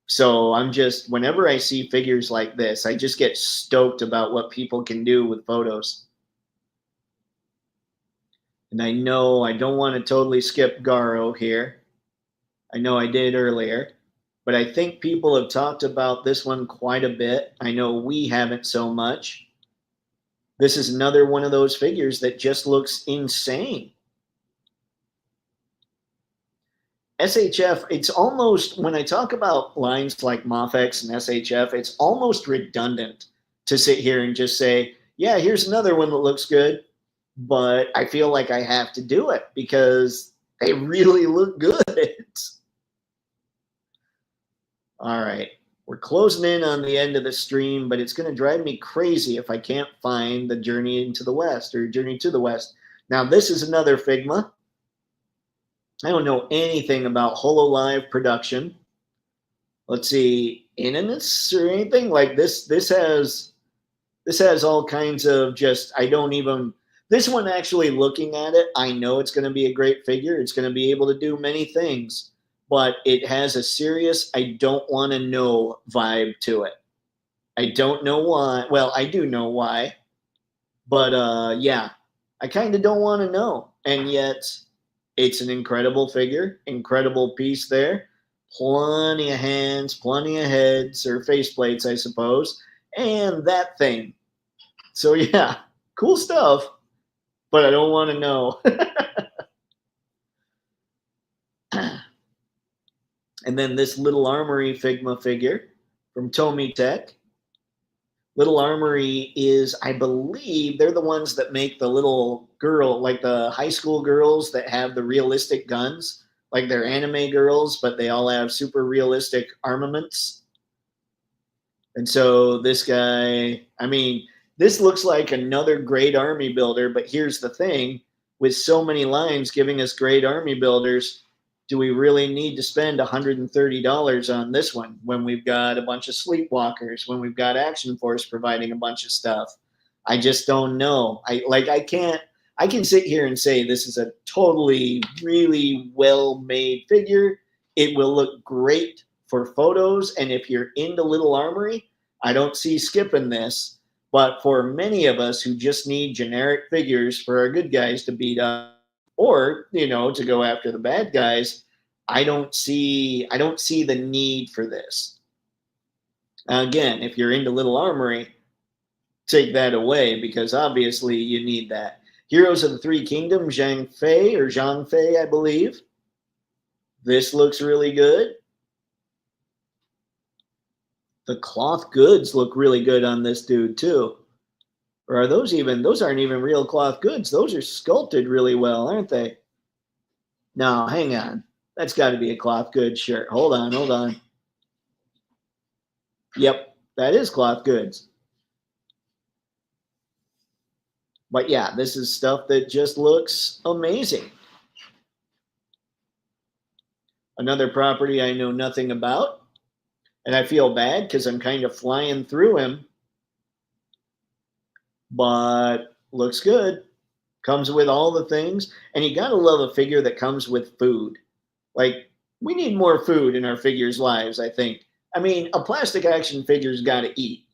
So I'm just, whenever I see figures like this, I just get stoked about what people can do with photos. And I know I don't want to totally skip Garo here. I know I did earlier, but I think people have talked about this one quite a bit. I know we haven't so much. This is another one of those figures that just looks insane. SHF, it's almost, when I talk about lines like MOFX and SHF, it's almost redundant to sit here and just say, yeah, here's another one that looks good, but I feel like I have to do it because they really look good. All right. We're closing in on the end of the stream, but it's going to drive me crazy if I can't find the Journey into the West or Journey to the West. Now, this is another Figma. I don't know anything about HoloLive production. Let's see, Inanus or anything like this. This has all kinds of just, I don't even, this one actually looking at it, I know it's going to be a great figure. It's going to be able to do many things, but it has a serious, I don't want to know vibe to it. I don't know why. Well, I do know why, but yeah, I kind of don't want to know. And yet it's an incredible figure, incredible piece there. Plenty of hands, plenty of heads or faceplates, I suppose. And that thing. So yeah, cool stuff, but I don't want to know. And then this Little Armory Figma figure from Toypixx. Little Armory is, I believe, they're the ones that make the little girl, like the high school girls that have the realistic guns, like they're anime girls, but they all have super realistic armaments. And so this guy, I mean, this looks like another great army builder, but here's the thing, with so many lines giving us great army builders, do we really need to spend $130 on this one when we've got a bunch of sleepwalkers, when we've got Action Force providing a bunch of stuff? I just don't know. I can sit here and say this is a totally really well-made figure. It will look great for photos, and if you're into Little Armory, I don't see skipping this. But for many of us who just need generic figures for our good guys to beat up, or to go after the bad guys, I don't see the need for this. Again, if you're into Little Armory, take that away because obviously you need that. Heroes of the Three Kingdoms, Zhang Fei, I believe. This looks really good. The cloth goods look really good on this dude too. Or are those aren't even real cloth goods. Those are sculpted really well, aren't they? No, hang on. That's got to be a cloth goods shirt. Hold on. Yep, that is cloth goods. But yeah, this is stuff that just looks amazing. Another property I know nothing about, and I feel bad because I'm kind of flying through him, but looks good. Comes with all the things, and you gotta love a figure that comes with food. Like, we need more food in our figures' lives, I think. I mean, a plastic action figure's got to eat,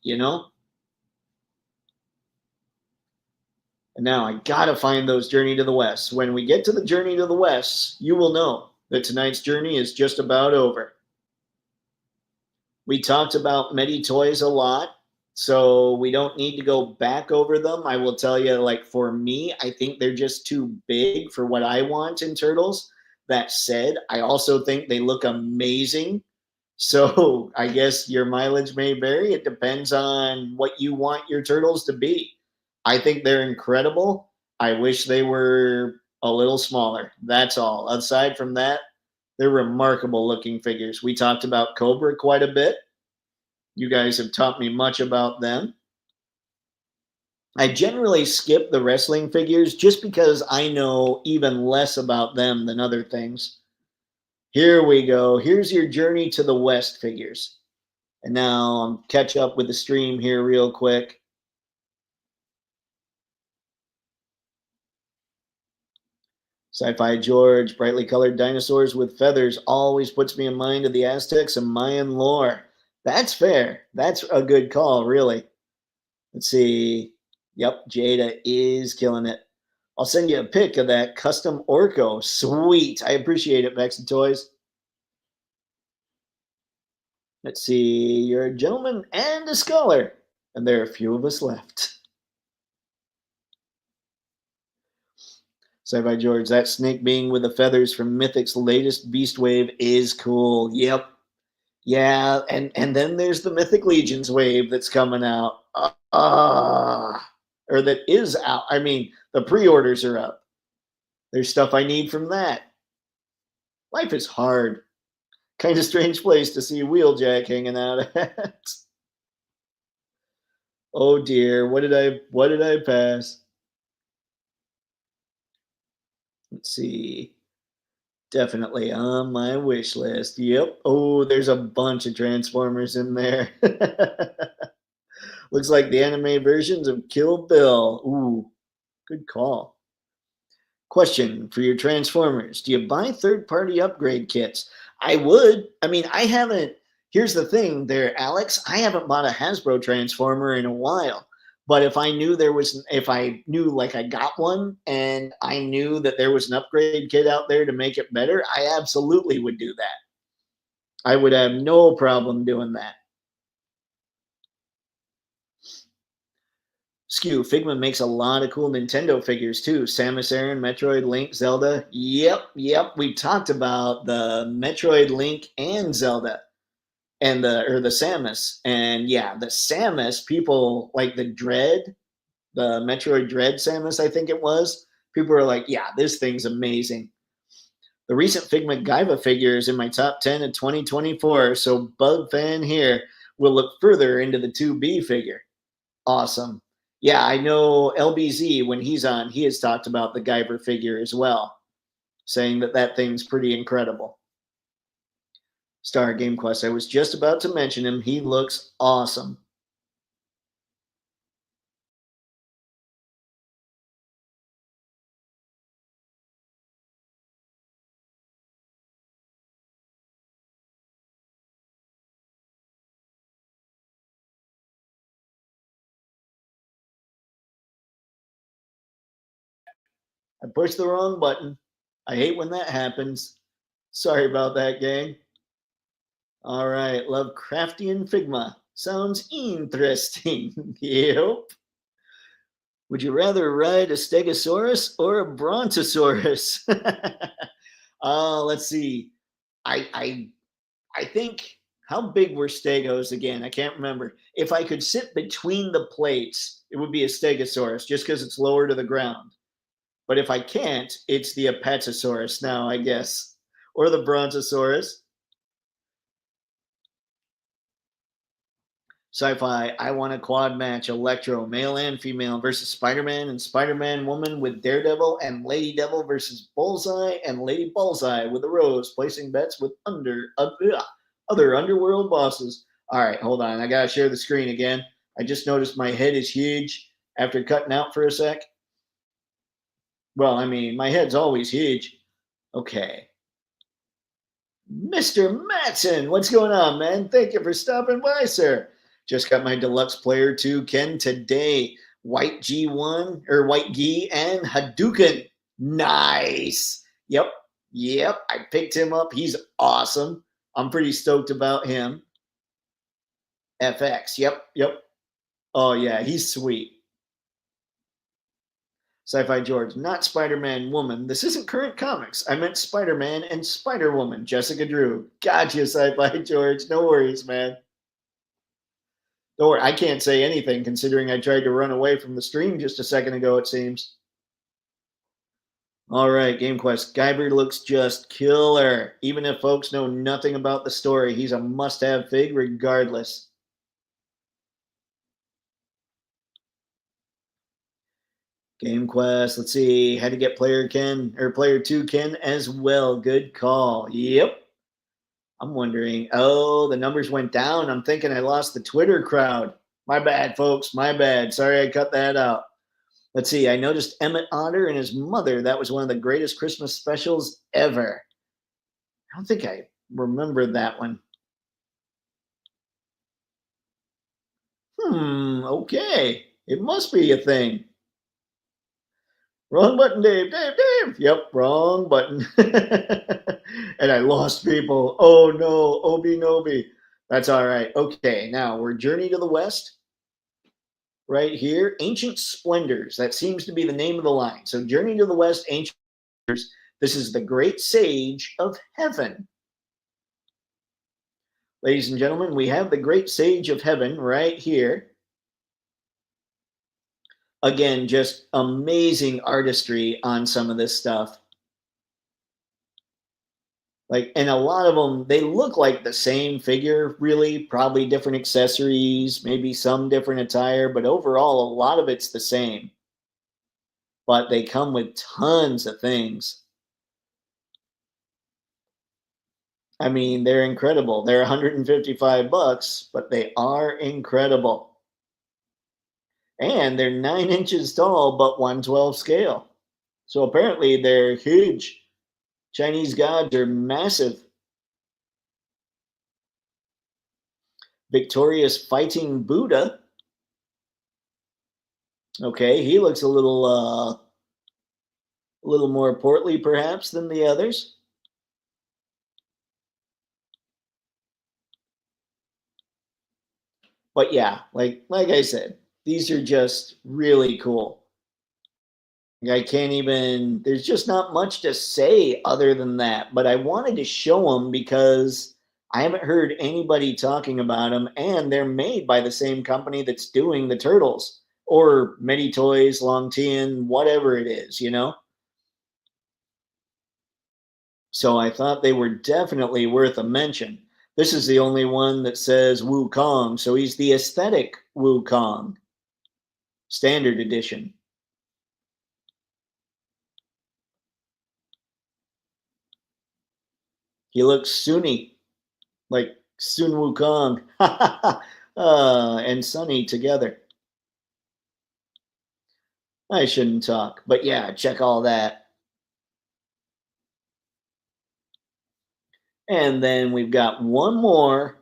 And now I gotta find those Journey to the West. When we get to the Journey to the West, you will know that tonight's journey is just about over. We talked about Medi toys a lot, so we don't need to go back over them. I will tell you, like, for me, I think they're just too big for what I want in turtles. That said, I also think they look amazing. So I guess your mileage may vary. It depends on what you want your turtles to be. I think they're incredible. I wish they were a little smaller. That's all. Aside from that, they're remarkable looking figures. We talked about Cobra quite a bit. You guys have taught me much about them. I generally skip the wrestling figures just because I know even less about them than other things. Here we go. Here's your Journey to the West figures. And now I'm catch up with the stream here real quick. Sci-Fi George, brightly colored dinosaurs with feathers always puts me in mind of the Aztecs and Mayan lore. That's fair. That's a good call, really. Let's see. Yep, Jada is killing it. I'll send you a pic of that custom Orko. Sweet. I appreciate it, Vex and Toys. Let's see. You're a gentleman and a scholar, and there are a few of us left. Sci-Fi George, that snake being with the feathers from Mythic's latest Beast Wave is cool. Yep. Yeah, and then there's the Mythic Legions wave that's coming out. or that is out. I mean, the pre-orders are up. There's stuff I need from that. Life is hard. Kind of strange place to see Wheeljack hanging out at. Oh dear, what did I pass? Let's see. Definitely on my wish list. Yep. Oh, there's a bunch of Transformers in there. Looks like the anime versions of Kill Bill. Ooh, good call. Question for your Transformers. Do you buy third-party upgrade kits? I would. I mean, I haven't. Here's the thing there, Alex. I haven't bought a Hasbro Transformer in a while. But if I knew like I got one and I knew that there was an upgrade kit out there to make it better, I absolutely would do that. I would have no problem doing that. Skew, Figma makes a lot of cool Nintendo figures too. Samus Aran, Metroid, Link, Zelda. Yep. We talked about the Metroid, Link, and Zelda, and the Samus. And yeah, the Samus, people like the Metroid Dread Samus, I think it was. People are like, yeah, this thing's amazing. The recent Figma Gaiva figure is in my top 10 of 2024. So Bug fan here will look further into the 2B figure. Awesome. Yeah, I know LBZ, when he's on, he has talked about the Guyver figure as well, saying that that thing's pretty incredible. Star Game Quest, I was just about to mention him. He looks awesome. I pushed the wrong button. I hate when that happens. Sorry about that, gang. All right, Lovecraftian Figma. Sounds interesting. Yep. Would you rather ride a Stegosaurus or a Brontosaurus? Let's see. I think, how big were Stegos again? I can't remember. If I could sit between the plates, it would be a Stegosaurus just because it's lower to the ground. But if I can't, it's the Apatosaurus now, I guess, or the Brontosaurus. Sci-fi, I want a quad match, Electro, male and female, versus Spider-Man and Spider-Man Woman with Daredevil, and Lady Devil versus Bullseye and Lady Bullseye with a Rose, placing bets with other underworld bosses. All right, hold on. I got to share the screen again. I just noticed my head is huge after cutting out for a sec. Well, I mean, my head's always huge. Okay. Mr. Matson, what's going on, man? Thank you for stopping by, sir. Just got my deluxe player 2 Ken today. White G1 or White Gi and Hadouken. Nice. Yep. I picked him up. He's awesome. I'm pretty stoked about him. FX. Yep. Oh yeah, he's sweet. Sci-Fi George, not Spider-Man Woman. This isn't current comics. I meant Spider-Man and Spider-Woman, Jessica Drew. Gotcha, Sci-Fi George. No worries, man. Don't worry, I can't say anything considering I tried to run away from the stream just a second ago, it seems. All right, Game Quest. Guyver looks just killer. Even if folks know nothing about the story, he's a must-have fig regardless. Game Quest. Let's see. Had to get player 2 Ken as well. Good call. Yep. I'm wondering. Oh, the numbers went down. I'm thinking I lost the Twitter crowd. My bad, folks. My bad. Sorry I cut that out. Let's see. I noticed Emmett Otter and his mother. That was one of the greatest Christmas specials ever. I don't think I remember that one. Okay. It must be a thing. Wrong button, Dave. Dave. Yep, wrong button. And I lost people. Oh no, Obi Nobi. That's all right. Okay, now we're Journey to the West. Right here, Ancient Splendors. That seems to be the name of the line. So Journey to the West, Ancient Splendors. This is the Great Sage of Heaven. Ladies and gentlemen, we have the Great Sage of Heaven right here. Again, just amazing artistry on some of this stuff. Like, and a lot of them, they look like the same figure, really, probably different accessories, maybe some different attire, but overall, a lot of it's the same. But they come with tons of things. I mean, they're incredible. They're 155 bucks, but they are incredible. And they're 9 inches tall, but 1/12 scale. So apparently they're huge. Chinese gods are massive. Victorious fighting Buddha. Okay, he looks a little more portly perhaps than the others. But yeah, like I said, these are just really cool. I can't even, there's just not much to say other than that. But I wanted to show them because I haven't heard anybody talking about them, and they're made by the same company that's doing the turtles or Medi Toys, Longtian, whatever it is, you know? So I thought they were definitely worth a mention. This is the only one that says Wukong, so he's the aesthetic Wukong, standard edition. He looks Sunny, like Sun Wukong and Sunny together. I shouldn't talk, but yeah, check all that. And then we've got one more,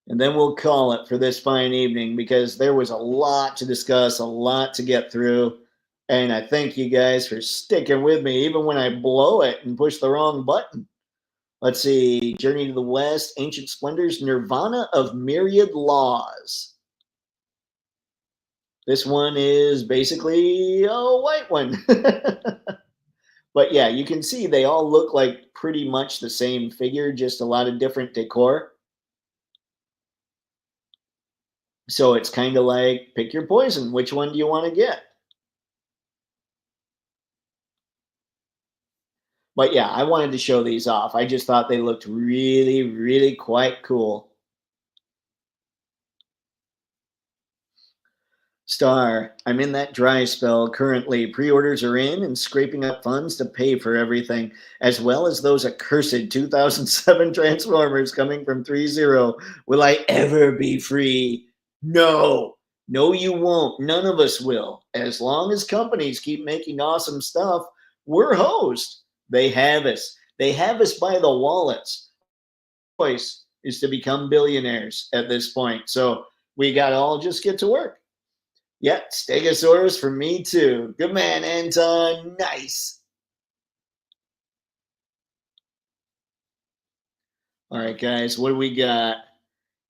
and then we'll call it for this fine evening because there was a lot to discuss, a lot to get through. And I thank you guys for sticking with me, even when I blow it and push the wrong button. Let's see. Journey to the West, Ancient Splendors, Nirvana of Myriad Laws. This one is basically a white one. But yeah, you can see they all look like pretty much the same figure, just a lot of different decor. So it's kind of like pick your poison. Which one do you want to get? But yeah, I wanted to show these off. I just thought they looked really, really quite cool. Star, I'm in that dry spell currently. Pre-orders are in and scraping up funds to pay for everything, as well as those accursed 2007 Transformers coming from 3.0. Will I ever be free? No. No, you won't. None of us will. As long as companies keep making awesome stuff, we're hosed. They have us. They have us by the wallets. Choice is to become billionaires at this point. So we got to all just get to work. Yeah, Stegosaurus for me too. Good man, Anton. Nice. All right, guys, what do we got?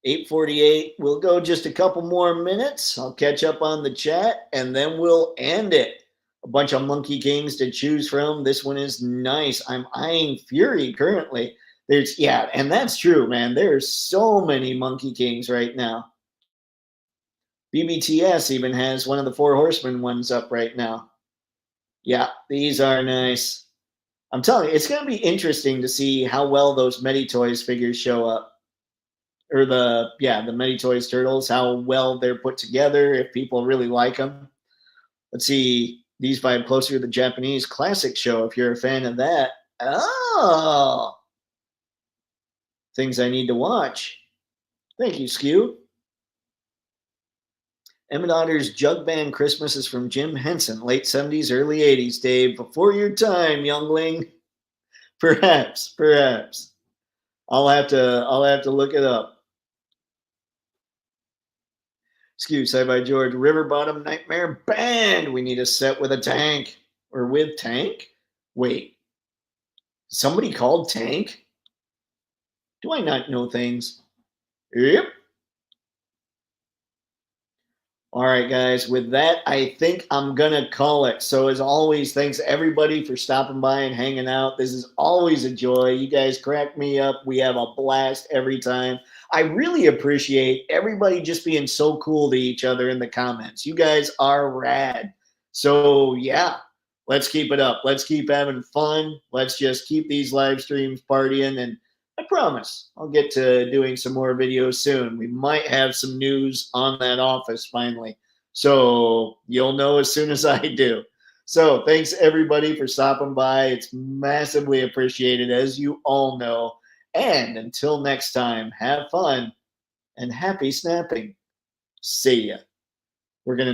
8:48. We'll go just a couple more minutes. I'll catch up on the chat and then we'll end it. A bunch of Monkey Kings to choose from. This one is nice. I'm eyeing Fury currently. There's, yeah, and that's true, man. There's so many Monkey Kings right now. BBTS even has one of the Four Horsemen ones up right now. Yeah, these are nice. I'm telling you, it's going to be interesting to see how well those Medi Toys figures show up. Or the Medi Toys turtles, how well they're put together, if people really like them. Let's see, these vibe closer to the Japanese classic show if you're a fan of that. Oh, things I need to watch. Thank you, Skew. Emmett Otter's Jug Band Christmas is from Jim Henson, late 70s, early 80s, Dave. Before your time, youngling. Perhaps. I'll have to look it up. Excuse say by George. River Bottom Nightmare Band. We need a set with a tank. Or with tank? Wait. Somebody called Tank? Do I not know things? Yep. All right, guys. With that, I think I'm going to call it. So, as always, thanks everybody for stopping by and hanging out. This is always a joy. You guys crack me up. We have a blast every time. I really appreciate everybody just being so cool to each other in the comments. You guys are rad. So, yeah, let's keep it up. Let's keep having fun. Let's just keep these live streams partying. And I promise I'll get to doing some more videos soon. We might have some news on that office finally. So you'll know as soon as I do. So thanks everybody for stopping by. It's massively appreciated, as you all know. And until next time, have fun and happy snapping. See ya. We're going to